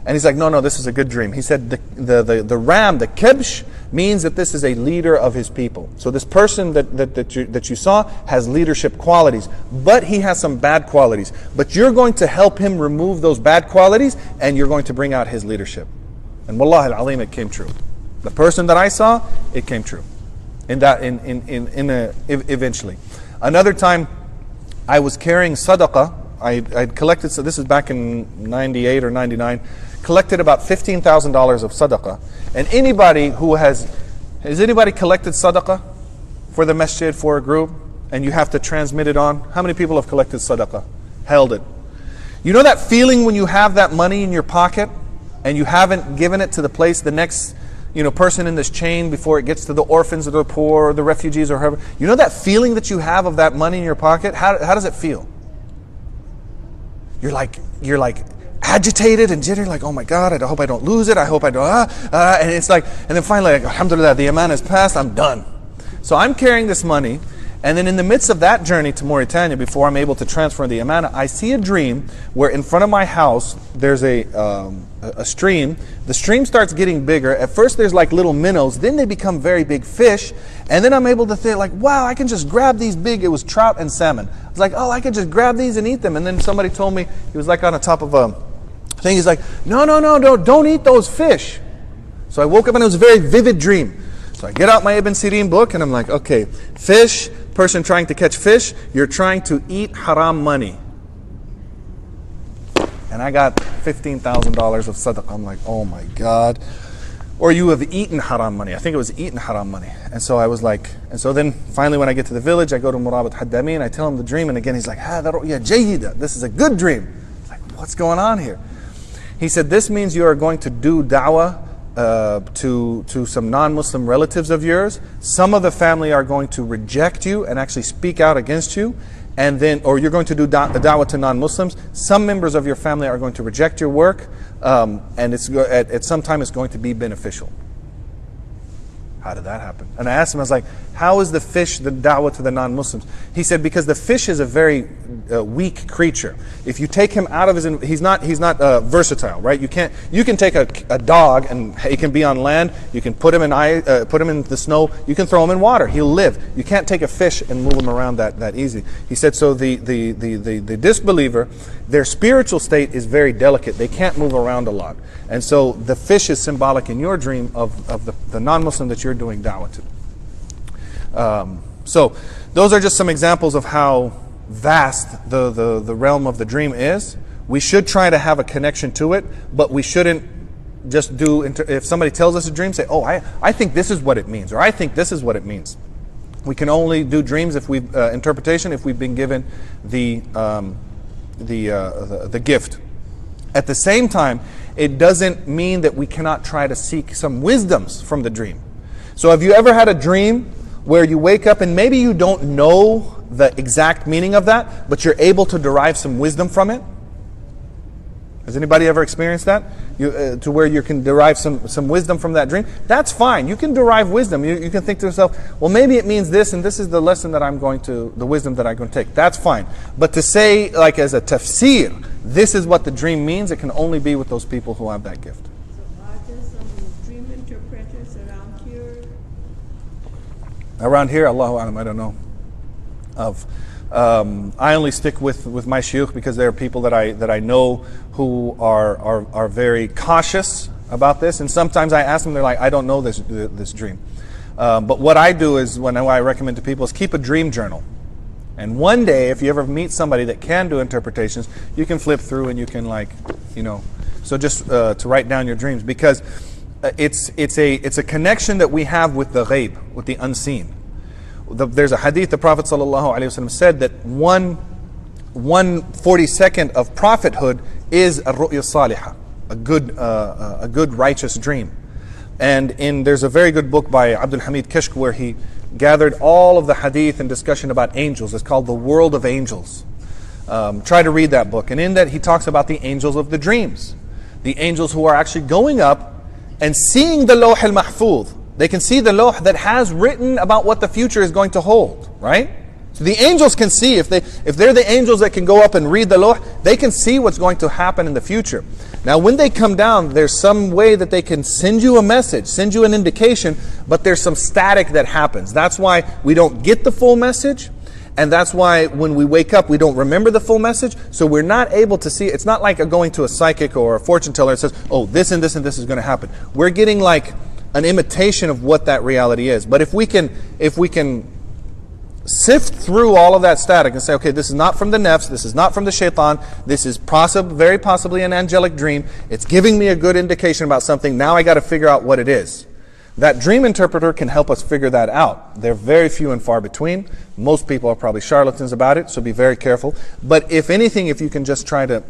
Speaker 1: And he's like, no, this is a good dream. He said the ram, the kibsh, means that this is a leader of his people. So this person that you saw has leadership qualities, but he has some bad qualities. But you're going to help him remove those bad qualities, and you're going to bring out his leadership. And wallahi al-alim, it came true. The person that I saw, it came true. Eventually. Another time, I was carrying sadaqah. I'd collected, so this is back in 98 or 99, collected about $15,000 of sadaqah. And anybody has anybody collected sadaqah for the masjid, for a group, and you have to transmit it on? How many people have collected sadaqah? Held it. You know that feeling when you have that money in your pocket and you haven't given it to the next person in this chain before it gets to the orphans or the poor or the refugees or whoever? You know that feeling that you have of that money in your pocket? How does it feel? You're like agitated and jittery, like, oh my God, I hope I don't lose it. I hope I don't, and then finally, like, alhamdulillah, the aman is passed, I'm done. So I'm carrying this money, And then in the midst of that journey to Mauritania, before I'm able to transfer the amana, I see a dream where in front of my house there's a stream. The stream starts getting bigger. At first there's like little minnows, then they become very big fish. And then I'm able to think like, wow, I can just grab these big, it was trout and salmon. I was like, oh, I can just grab these and eat them. And then somebody told me, he was like on the top of a thing, he's like, no, don't eat those fish. So I woke up and it was a very vivid dream. So I get out my Ibn Sirin book and I'm like, okay, fish, person trying to catch fish, you're trying to eat haram money. And I got $15,000 of sadaqah. I'm like, oh my God. Or you have eaten haram money. I think it was eaten haram money. And so I was like, and so then finally when I get to the village, I go to Murabat Haddami and I tell him the dream. And again, he's like, hada ru'ya jayyida. This is a good dream. It's like, what's going on here? He said, this means you are going to do da'wah to some non-Muslim relatives of yours. Some of the family are going to reject you and actually speak out against you, and then, or you're going to do da'wah to non-Muslims. Some members of your family are going to reject your work, and it's at some time it's going to be beneficial. How did that happen? And I asked him, I was like, how is the fish the da'wah to the non-Muslims? He said, because the fish is a very weak creature. If you take him out of his, he's not versatile, right? You can take a dog and he can be on land. You can put him in the snow. You can throw him in water. He'll live. You can't take a fish and move him around that easy. He said, so the disbeliever, their spiritual state is very delicate. They can't move around a lot. And so the fish is symbolic in your dream of the non-Muslim that you're doing da'wah to. So those are just some examples of how vast the realm of the dream is. We should try to have a connection to it, but we shouldn't just do, if somebody tells us a dream, say, oh, I think this is what it means, or I think this is what it means. We can only do dreams if we've interpretation if we've been given the gift. At the same time, it doesn't mean that we cannot try to seek some wisdoms from the dream. So have you ever had a dream where you wake up and maybe you don't know the exact meaning of that, but you're able to derive some wisdom from it? Has anybody ever experienced that? To where you can derive some wisdom from that dream? That's fine. You can derive wisdom. You can think to yourself, well, maybe it means this, and this is the lesson that the wisdom that I'm going to take. That's fine. But to say, like as a tafsir, this is what the dream means, it can only be with those people who have that gift.
Speaker 2: So are there some dream interpreters around here?
Speaker 1: Around here, Allahu A'lam, I don't know of. I only stick with my shuyukh because there are people that I know who are very cautious about this, and sometimes I ask them, they're like, I don't know this dream. But what I do is, when I recommend to people, is keep a dream journal. And one day, if you ever meet somebody that can do interpretations, you can flip through and you can so just to write down your dreams, because it's a connection that we have with the ghaib, with the unseen. There's a hadith, the Prophet ﷺ said that 1/42 of prophethood is a ru'ya salihah, a good righteous dream. And there's a very good book by Abdul Hamid Kishk where he gathered all of the hadith and discussion about angels. It's called The World of Angels. Try to read that book. And in that he talks about the angels of the dreams. The angels who are actually going up and seeing the lawh al-mahfuz. They can see the lawh that has written about what the future is going to hold, right? So the angels can see, if they're the angels that can go up and read the lawh, they can see what's going to happen in the future. Now when they come down, there's some way that they can send you a message, send you an indication, but there's some static that happens. That's why we don't get the full message, and that's why when we wake up, we don't remember the full message, so we're not able to see. It's not like going to a psychic or a fortune teller that says, oh, this and this and this is going to happen. We're getting like an imitation of what that reality is. But if we can sift through all of that static and say, okay, this is not from the nafs, this is not from the shaitan, this is very possibly an angelic dream, it's giving me a good indication about something, now I got to figure out what it is. That dream interpreter can help us figure that out. They're very few and far between. Most people are probably charlatans about it, so be very careful. But if anything, if you can just try to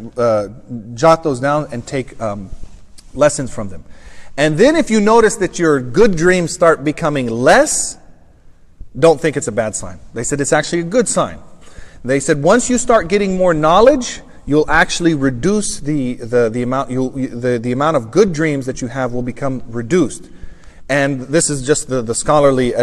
Speaker 1: jot those down and take lessons from them. And then if you notice that your good dreams start becoming less, don't think it's a bad sign. They said it's actually a good sign. They said once you start getting more knowledge, you'll actually reduce the amount of good dreams that you have will become reduced. And this is just the scholarly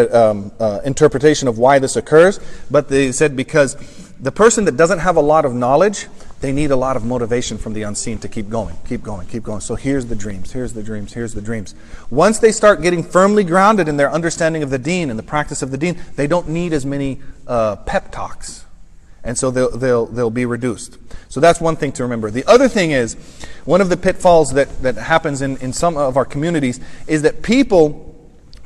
Speaker 1: interpretation of why this occurs. But they said because the person that doesn't have a lot of knowledge, they need a lot of motivation from the unseen to keep going, keep going, keep going. So here's the dreams, here's the dreams, here's the dreams. Once they start getting firmly grounded in their understanding of the deen and the practice of the deen, they don't need as many pep talks. And so they'll be reduced. So that's one thing to remember. The other thing is, one of the pitfalls that happens in some of our communities is that people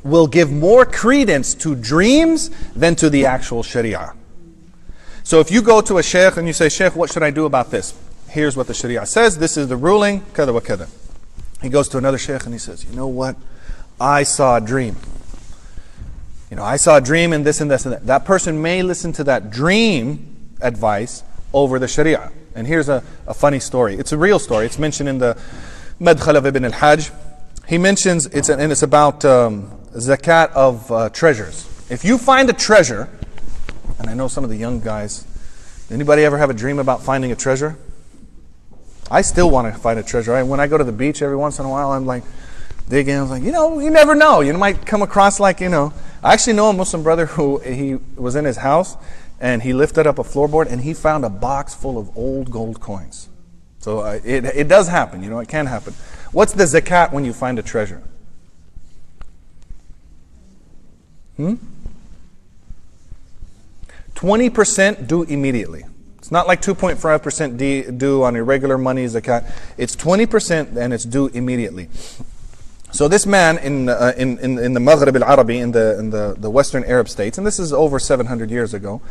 Speaker 1: will give more credence to dreams than to the actual sharia. So if you go to a sheikh and you say, Sheikh, what should I do about this? Here's what the sharia says. This is the ruling. Kada wa kada. He goes to another sheikh and he says, you know what? I saw a dream. I saw a dream and this and this and that. That person may listen to that dream advice over the sharia. And here's a funny story. It's a real story. It's mentioned in the Madkhal of Ibn al-Hajj. He mentions, it's about zakat of treasures. If you find a treasure, and I know some of the young guys, anybody ever have a dream about finding a treasure? I still want to find a treasure. When I go to the beach every once in a while, I'm like digging. I'm like, you never know. You might come across I actually know a Muslim brother who he was in his house and he lifted up a floorboard and he found a box full of old gold coins. So it does happen. It can happen. What's the zakat when you find a treasure? 20% due immediately. It's not like 2.5% due on irregular money zakat. It's 20% and it's due immediately. So this man in the Maghrib al-Arabi, in the Western Arab states, and this is over 700 years ago,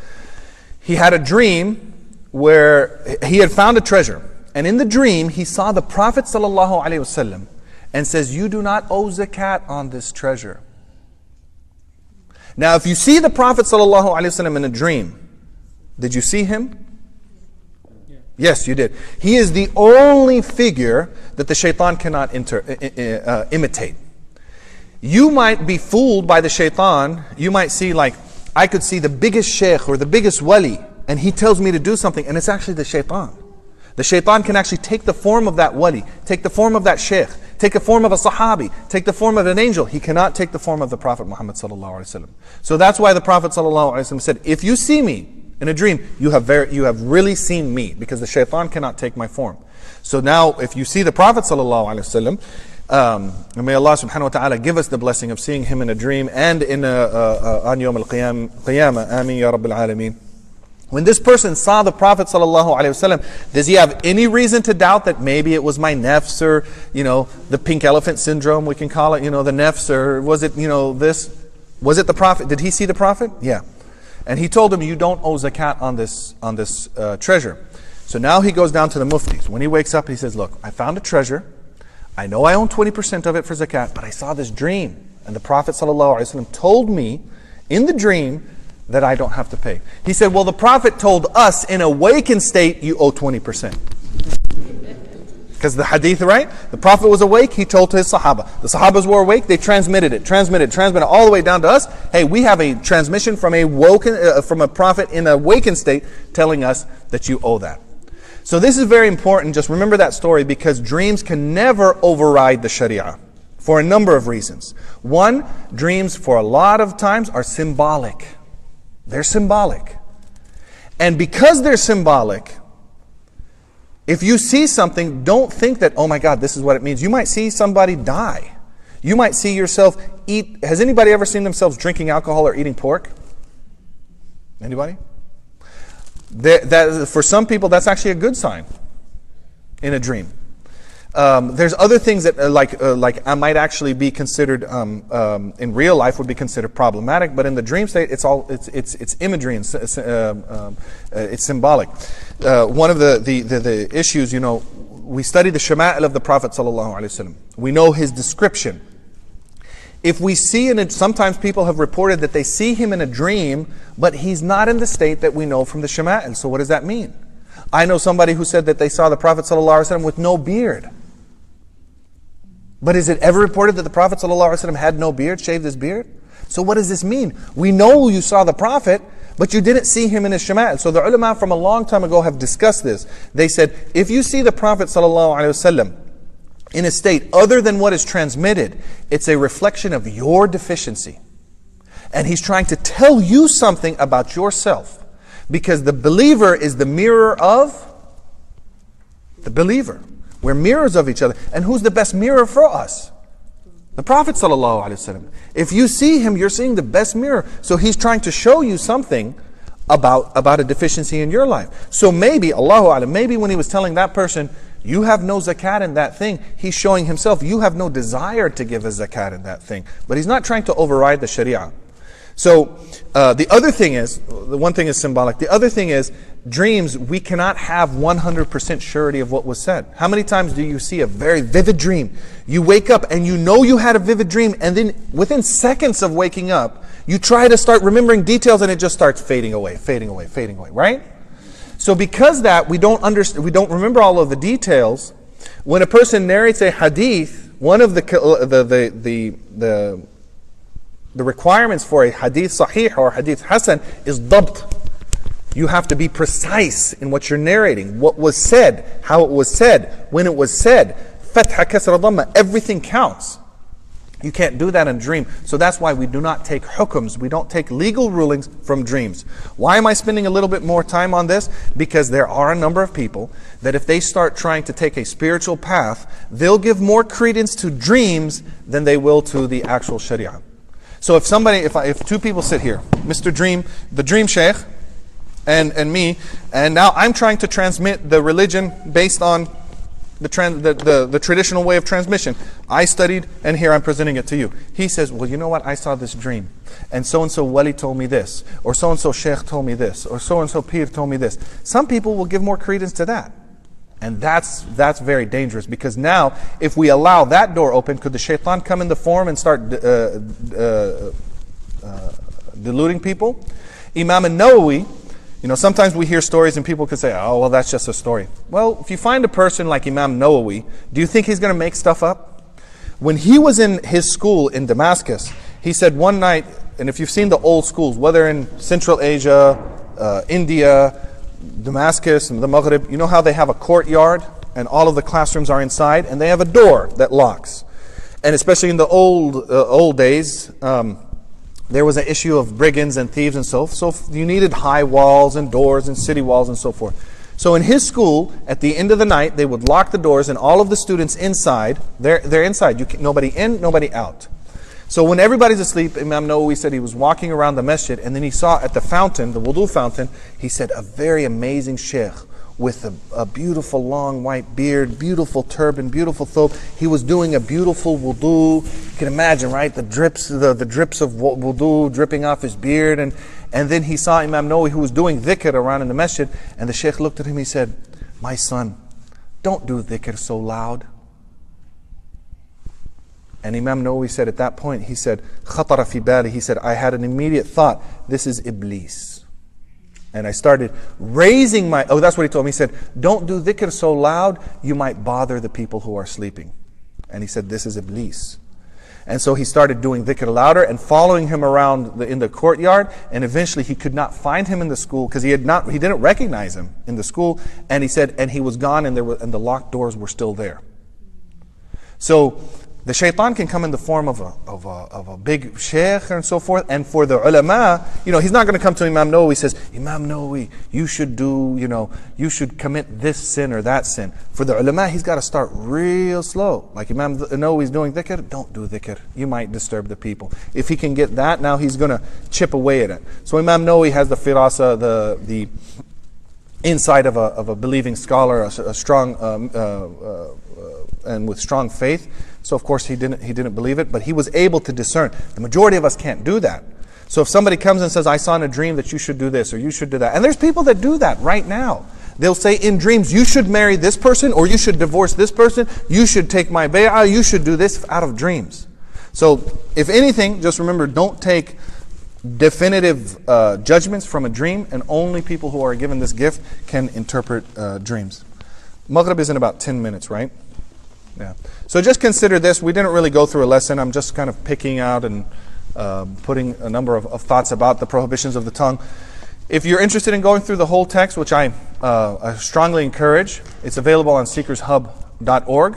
Speaker 1: he had a dream where he had found a treasure. And in the dream, he saw the Prophet ﷺ and says, you do not owe zakat on this treasure. Now, if you see the Prophet ﷺ in a dream, did you see him? Yeah. Yes, you did. He is the only figure that the shaitan cannot imitate. You might be fooled by the shaitan. You might see I could see the biggest sheikh or the biggest wali, and he tells me to do something, and it's actually the shaitan. The shaitan can actually take the form of that wali, take the form of that sheikh, take the form of a sahabi, take the form of an angel. He cannot take the form of the Prophet Muhammad sallallahu alaihi wasallam. So that's why the Prophet sallallahu alaihi wasallam said, if you see me in a dream, you have really seen me, because the shaitan cannot take my form. So now, if you see the Prophet sallallahu alaihi wasallam, may Allah subhanahu wa ta'ala give us the blessing of seeing him in a dream and in on Yawm al-Qiyamah. Ameen ya Rabbil Alameen. When this person saw the Prophet ﷺ, does he have any reason to doubt that maybe it was my nafs, or the pink elephant syndrome, we can call it, the nafs, or was it this? Was it the Prophet? Did he see the Prophet? Yeah. And he told him, you don't owe zakat on this treasure. So now he goes down to the muftis. When he wakes up, he says, look, I found a treasure. I know I own 20% of it for zakat, but I saw this dream, and the Prophet ﷺ told me in the dream that I don't have to pay. He said, well, the Prophet told us in awakened state you owe 20%. Because the hadith, right? The Prophet was awake, he told to his Sahaba. The Sahabas were awake, they transmitted all the way down to us. Hey, we have a transmission from a Prophet in awakened state telling us that you owe that. So this is very important. Just remember that story, because dreams can never override the Sharia for a number of reasons. One, dreams for a lot of times are symbolic. They're symbolic. And because they're symbolic, if you see something, don't think that, oh my God, this is what it means. You might see somebody die. You might see yourself eat. Has anybody ever seen themselves drinking alcohol or eating pork? Anybody? For some people, that's actually a good sign in a dream. There's other things that like I might actually be considered in real life would be considered problematic, but in the dream state it's imagery and it's symbolic. One of the issues, we study the shama'il of the Prophet sallallahu alaihi wasallam. We know his description. If we see sometimes people have reported that they see him in a dream, but he's not in the state that we know from the shama'il. So what does that mean? I know somebody who said that they saw the Prophet sallallahu alaihi wasallam with no beard. But is it ever reported that the Prophet ﷺ had no beard, shaved his beard? So what does this mean? We know you saw the Prophet, but you didn't see him in his shama'il. So the ulama from a long time ago have discussed this. They said, if you see the Prophet ﷺ in a state other than what is transmitted, it's a reflection of your deficiency. And he's trying to tell you something about yourself. Because the believer is the mirror of the believer. We're mirrors of each other. And who's the best mirror for us? The Prophet ﷺ. If you see him, you're seeing the best mirror. So he's trying to show you something about a deficiency in your life. So maybe, Allahu A'lam, maybe when he was telling that person, you have no zakat in that thing, he's showing himself, you have no desire to give a zakat in that thing. But he's not trying to override the sharia. So the other thing is, the one thing is symbolic. The other thing is, dreams, we cannot have 100% surety of what was said. How many times do you see a very vivid dream? You wake up and you know you had a vivid dream, and then within seconds of waking up, you try to start remembering details and it just starts fading away, right? So because that, we don't remember all of the details. When a person narrates a hadith, one of the requirements for a hadith sahih or hadith hasan is dabt. You have to be precise in what you're narrating, what was said, how it was said, when it was said. Fatha, kasra, dhamma, everything counts. You can't do that in a dream. So that's why we do not take hukms, we don't take legal rulings from dreams. Why am I spending a little bit more time on this? Because there are a number of people that if they start trying to take a spiritual path, they'll give more credence to dreams than they will to the actual sharia. So if two people sit here, Mr. Dream, the Dream Sheikh, and me, and now I'm trying to transmit the religion based on the traditional way of transmission. I studied, and here I'm presenting it to you. He says, well, you know what? I saw this dream, and so wali told me this, or so sheikh told me this, or so pir told me this. Some people will give more credence to that. And that's very dangerous, because now, if we allow that door open, could the shaitan come in the form and start deluding people? Imam Nawawi, sometimes we hear stories and people could say, oh, well, that's just a story. Well, if you find a person like Imam Nawawi, do you think he's going to make stuff up? When he was in his school in Damascus, he said one night, and if you've seen the old schools, whether in Central Asia, India, Damascus, and the Maghrib, you know how they have a courtyard and all of the classrooms are inside, and they have a door that locks. And especially in the old days, there was an issue of brigands and thieves and so you needed high walls and doors and city walls and so forth. So in his school, at the end of the night, they would lock the doors, and all of the students inside, they're inside. Nobody in, nobody out. So when everybody's asleep, Imam Nawawi said he was walking around the masjid, and then he saw at the fountain, the wudu fountain, he said a very amazing sheikh with a beautiful long white beard, beautiful turban, beautiful thobe. He was doing a beautiful wudu. You can imagine, right? The drips of wudu dripping off his beard. And then he saw Imam Nawawi, who was doing dhikr around in the masjid, and the sheikh looked at him, he said, my son, don't do dhikr so loud. And Imam Nawawi said at that point, he said, khatara fi bali, he said, I had an immediate thought, this is Iblis. And I started raising that's what he told me. He said, don't do dhikr so loud, you might bother the people who are sleeping. And he said, this is Iblis. And so he started doing dhikr louder and following him around in the courtyard, and eventually he could not find him in the school because he didn't recognize him in the school. And he said, and he was gone, and the locked doors were still there. So the shaitan can come in the form of a big sheikh and so forth. And for the ulama, he's not going to come to Imam Nawawi and says, Imam Nawawi, you should commit this sin or that sin. For the ulama, he's got to start real slow. Like Imam Nawawi's doing dhikr, don't do dhikr. You might disturb the people. If he can get that, now he's going to chip away at it. So Imam Nawawi has the firasa, the insight of a believing scholar, a strong and with strong faith. So of course he didn't believe it, but he was able to discern. The majority of us can't do that. So if somebody comes and says, I saw in a dream that you should do this or you should do that, and there's people that do that right now. They'll say in dreams, you should marry this person, or you should divorce this person, you should take my bay'ah, you should do this, out of dreams. So if anything, just remember, don't take definitive judgments from a dream, and only people who are given this gift can interpret dreams. Maghrib is in about 10 minutes, right? Yeah. So just consider this. We didn't really go through a lesson. I'm just kind of picking out and putting a number of thoughts about the prohibitions of the tongue. If you're interested in going through the whole text, which I strongly encourage, it's available on seekershub.org.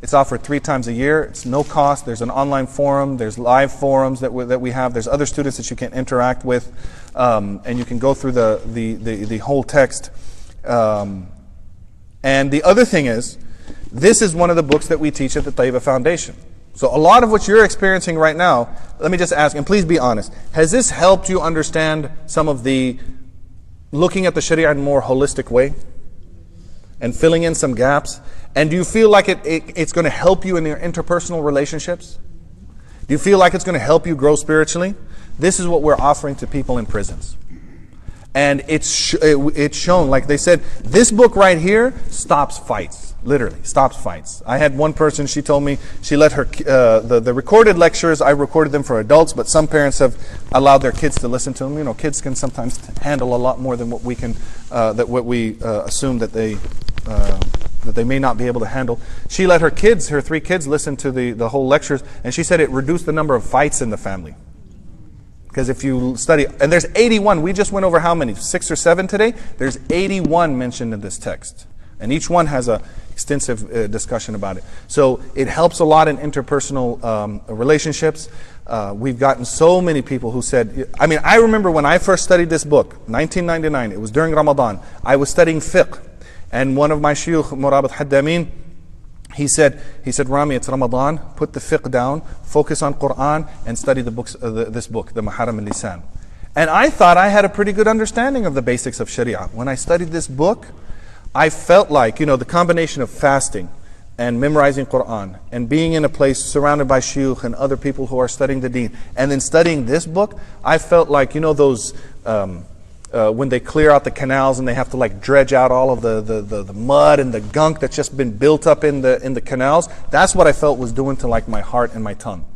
Speaker 1: It's offered 3 times a year. It's no cost. There's an online forum. There's live forums that we have. There's other students that you can interact with, and you can go through the whole text. And the other thing is, this is one of the books that we teach at the Taiba Foundation. So a lot of what you're experiencing right now, let me just ask, and please be honest, has this helped you understand some of the looking at the Sharia in a more holistic way and filling in some gaps? And do you feel like it's going to help you in your interpersonal relationships? Do you feel like it's going to help you grow spiritually? This is what we're offering to people in prisons. And it's shown, like they said, this book right here stops fights. Literally, stops fights. I had one person, she told me she let her, the recorded lectures, I recorded them for adults, but some parents have allowed their kids to listen to them. You know, kids can sometimes handle a lot more than what we can, assume that they may not be able to handle. She let her 3 kids, listen to the whole lectures, and she said it reduced the number of fights in the family. Because if you study, and there's 81, we just went over how many? 6 or 7 today? There's 81 mentioned in this text. And each one has a extensive discussion about it. So it helps a lot in interpersonal relationships. We've gotten so many people who said, I mean, I remember when I first studied this book, 1999, it was during Ramadan. I was studying fiqh. And one of my shuyukh, Murabit Haddamin, he said, Rami, it's Ramadan, put the fiqh down, focus on Quran, and study the books, this book, the Maharam al-Lisan. And I thought I had a pretty good understanding of the basics of Sharia. When I studied this book, I felt like, the combination of fasting and memorizing Quran and being in a place surrounded by shuyukh and other people who are studying the deen, and then studying this book, I felt like, those, when they clear out the canals and they have to like dredge out all of the mud and the gunk that's just been built up in the canals, that's what I felt was doing to like my heart and my tongue.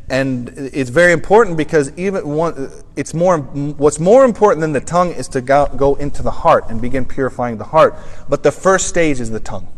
Speaker 1: And it's very important because what's more important than the tongue is to go into the heart and begin purifying the heart. But the first stage is the tongue.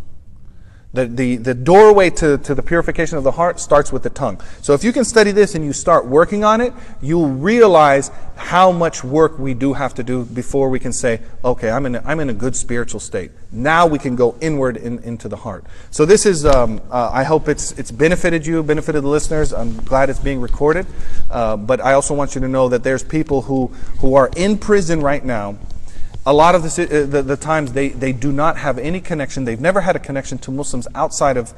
Speaker 1: The doorway to the purification of the heart starts with the tongue. So if you can study this and you start working on it, you'll realize how much work we do have to do before we can say, okay, I'm in a good spiritual state. Now we can go inward into the heart. So this is, I hope it's benefited you, benefited the listeners. I'm glad it's being recorded. But I also want you to know that there's people who are in prison right now. A lot of the times they do not have any connection. They've never had a connection to Muslims outside of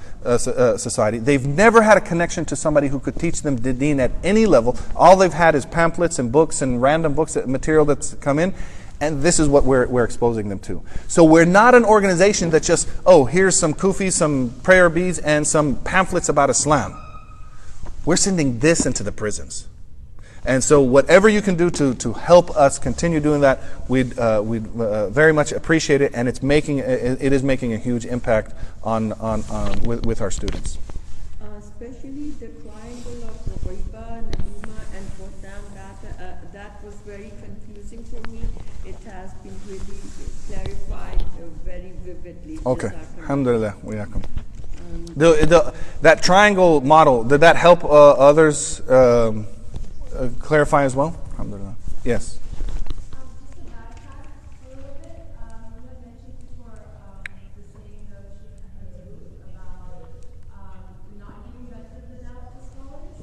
Speaker 1: society. They've never had a connection to somebody who could teach them the deen at any level. All they've had is pamphlets and books and random books, material that's come in. And this is what we're exposing them to. So we're not an organization that just, here's some kufis, some prayer beads, and some pamphlets about Islam. We're sending this into the prisons. And so whatever you can do to help us continue doing that, we'd very much appreciate it, and it is making a huge impact with our students.
Speaker 2: Especially the triangle of Prohibition, Nahima, and Fortam, that was very confusing for me. It has been really clarified very vividly.
Speaker 1: Okay, alhamdulillah, wa yakum. That triangle model, did that help others clarify as well? Alhamdulillah. Yes.
Speaker 4: Just to backtrack a little bit, you had mentioned before the saying of about not giving benefit of the doubt to scholars.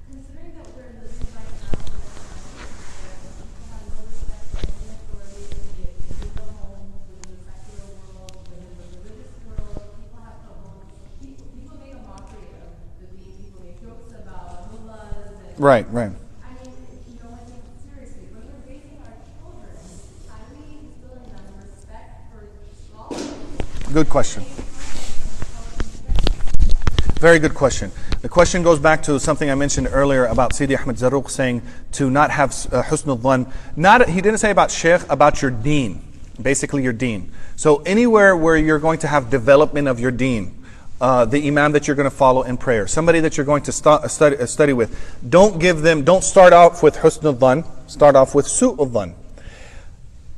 Speaker 4: Considering that we're in this society now where people have no respect for any authority, be it within the home, within the secular world, within the religious world, people have trouble. People make a mockery of the deen. People make jokes about mullahs and
Speaker 1: Right. Good question. Very good question. The question goes back to something I mentioned earlier about Sidi Ahmed Zarruq saying to not have husn al-dhan. He didn't say about sheikh, about your deen, basically your deen. So anywhere where you're going to have development of your deen, the imam that you're going to follow in prayer, somebody that you're going to study with, don't start off with husn al-dhan, start off with su' al-dhan.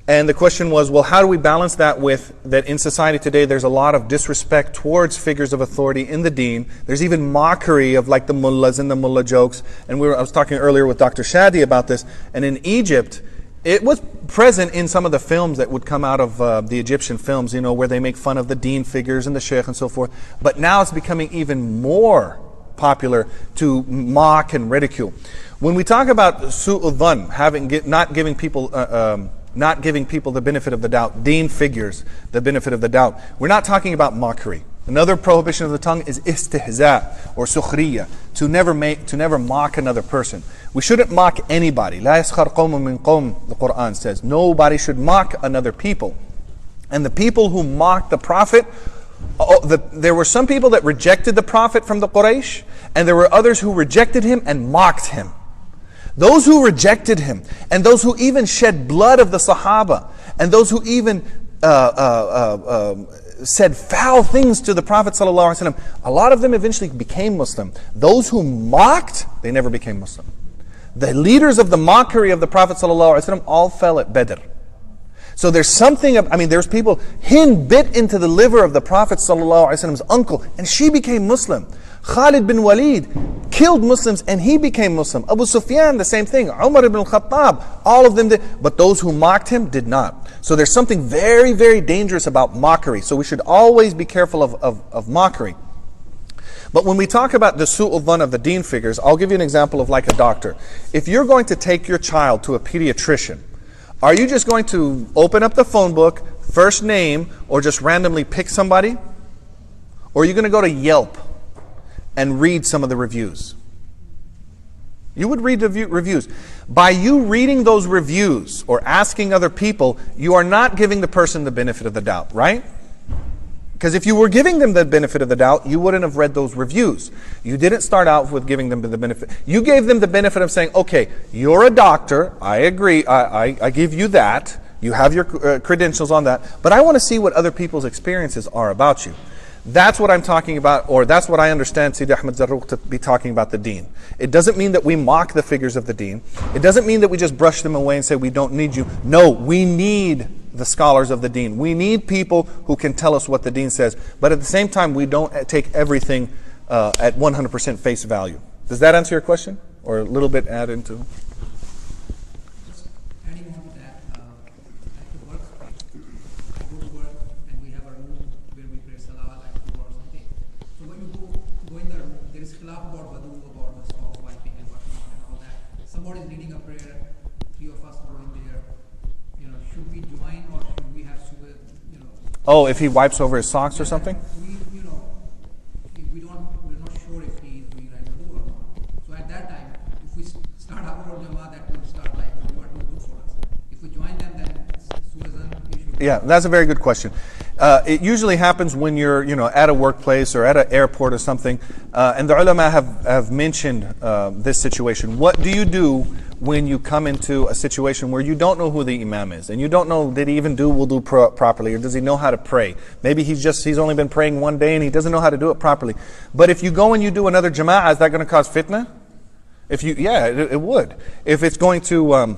Speaker 1: And the question was, well, how do we balance that with that in society today there's a lot of disrespect towards figures of authority in the deen. There's even mockery of like the mullahs and the mullah jokes. And I was talking earlier with Dr. Shadi about this. And in Egypt, It was present in some of the films that would come out of the Egyptian films, where they make fun of the deen figures and the sheikh and so forth. But now it's becoming even more popular to mock and ridicule. When we talk about su'ul dhan, not giving people the benefit of the doubt, deen figures the benefit of the doubt, we're not talking about mockery. Another prohibition of the tongue is istihza or sukhriya, to never mock another person. We shouldn't mock anybody. La yaskhar qawmun min qawm, the Quran says. Nobody should mock another people. And the people who mocked the Prophet, there were some people that rejected the Prophet from the Quraysh, and there were others who rejected him and mocked him. Those who rejected him, and those who even shed blood of the Sahaba, and those who even said foul things to the Prophet ﷺ, a lot of them eventually became Muslim. Those who mocked, they never became Muslim. The leaders of the mockery of the Prophet ﷺ all fell at Badr. So there's something, there's people, Hind bit into the liver of the Prophet ﷺ's uncle, and she became Muslim. Khalid bin Walid killed Muslims and he became Muslim. Abu Sufyan, the same thing. Umar ibn al-Khattab, all of them did. But those who mocked him did not. So there's something very, very dangerous about mockery. So we should always be careful of mockery. But when we talk about the su'ul dhan of the deen figures, I'll give you an example of like a doctor. If you're going to take your child to a pediatrician, are you just going to open up the phone book, first name, or just randomly pick somebody? Or are you going to go to Yelp and read some of the reviews? You would read the reviews. By you reading those reviews or asking other people, you are not giving the person the benefit of the doubt, right? Because if you were giving them the benefit of the doubt, you wouldn't have read those reviews. You didn't start out with giving them the benefit. You gave them the benefit of saying, okay, you're a doctor, I agree, I give you that, you have your credentials on that, but I want to see what other people's experiences are about you. That's what I'm talking about, or that's what I understand Sidi Ahmed Zarruq to be talking about the deen. It doesn't mean that we mock the figures of the deen. It doesn't mean that we just brush them away and say we don't need you. No, we need the scholars of the deen. We need people who can tell us what the deen says. But at the same time, we don't take everything at 100% face value. Does that answer your question? Or a little bit add into?
Speaker 5: Adding on to that, at the workspace, I go to work and we have a room where we pray salah like or something. So when you go in the room, there is khilaf about wudu, about the spouse wiping and whatnot and all that. Somebody is leading a prayer, three of us go in there. Should we join or should we have to,
Speaker 1: Oh, if he wipes over his socks or something?
Speaker 5: We're not sure if he is doing right wudu or not. So at that time, if we start our Jama'ah, that will start like, you are too good for us. If we join them, then
Speaker 1: yeah, that's a very good question. It usually happens when you're, at a workplace or at an airport or something, and the ulama have mentioned this situation. What do you do when you come into a situation where you don't know who the imam is, and you don't know, did he even do wudu properly, or does he know how to pray? Maybe he's only been praying one day and he doesn't know how to do it properly. But if you go and you do another jama'ah, is that going to cause fitna? It would. If it's going to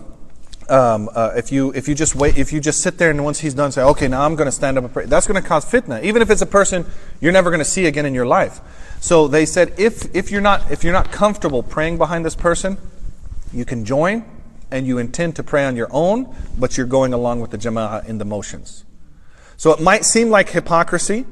Speaker 1: if you just sit there and once he's done say, okay, now I'm going to stand up and pray, that's going to cause fitna, even if it's a person you're never going to see again in your life. So they said if you're not comfortable praying behind this person, you can join and you intend to pray on your own, but you're going along with the jama'ah in the motions. So it might seem like hypocrisy,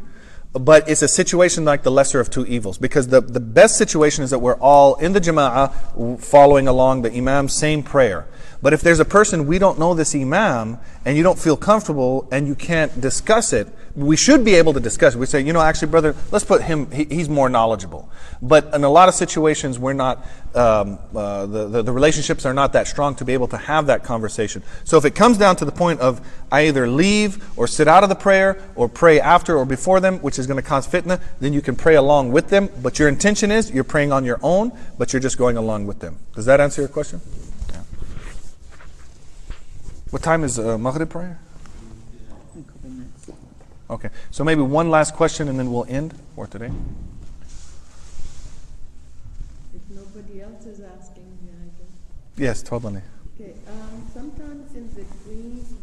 Speaker 1: but it's a situation like the lesser of two evils, because the best situation is that we're all in the jama'ah following along the imam's same prayer. But if there's a person, we don't know this imam, and you don't feel comfortable, and you can't discuss it, we should be able to discuss it. We say, actually, brother, let's put him, he's more knowledgeable. But in a lot of situations, we're not, the relationships are not that strong to be able to have that conversation. So if it comes down to the point of I either leave or sit out of the prayer or pray after or before them, which is going to cause fitna, then you can pray along with them. But your intention is you're praying on your own, but you're just going along with them. Does that answer your question? Yeah. What time is Maghrib prayer? Okay, so maybe one last question and then we'll end for today.
Speaker 2: If nobody else is asking, then I can.
Speaker 1: Yes, totally.
Speaker 2: Okay, sometimes in the dreams,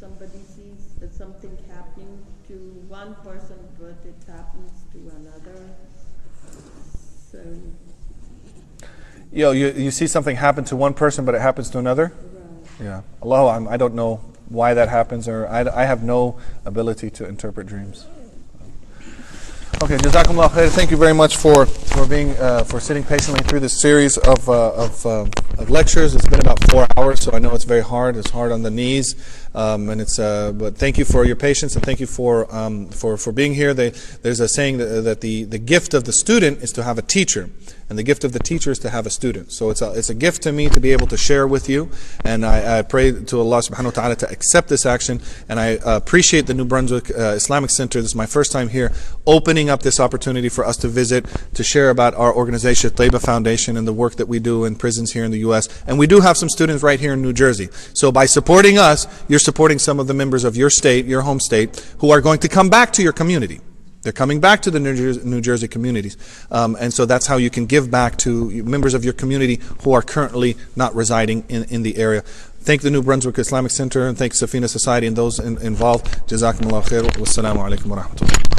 Speaker 2: somebody sees that something happening to one person, but it happens to another. So. You see something happen to one person, but it happens to another? Right.
Speaker 1: Yeah. Allah, I don't know why that happens, or I have no ability to interpret dreams. Okay, Jazakumullah khair. Thank you very much for sitting patiently through this series of lectures. It's been about 4 hours, so I know it's very hard. It's hard on the knees, but thank you for your patience, and thank you for being here. There's a saying that the gift of the student is to have a teacher, and the gift of the teacher is to have a student. So it's a gift to me to be able to share with you, and I pray to Allah subhanahu wa ta'ala to accept this action, and I appreciate the New Brunswick Islamic Center. This is my first time here, opening up this opportunity for us to visit, to share about our organization, Taiba Foundation, and the work that we do in prisons here in the U.S. And we do have some students right here in New Jersey. So by supporting us, you're supporting some of the members of your state, your home state, who are going to come back to your community. They're coming back to the New Jersey communities. And so that's how you can give back to members of your community who are currently not residing in the area. Thank the New Brunswick Islamic Center, and thank Safina Society and those involved. Jazakumullah khair. Wassalamu alaikum wa rahmatullah.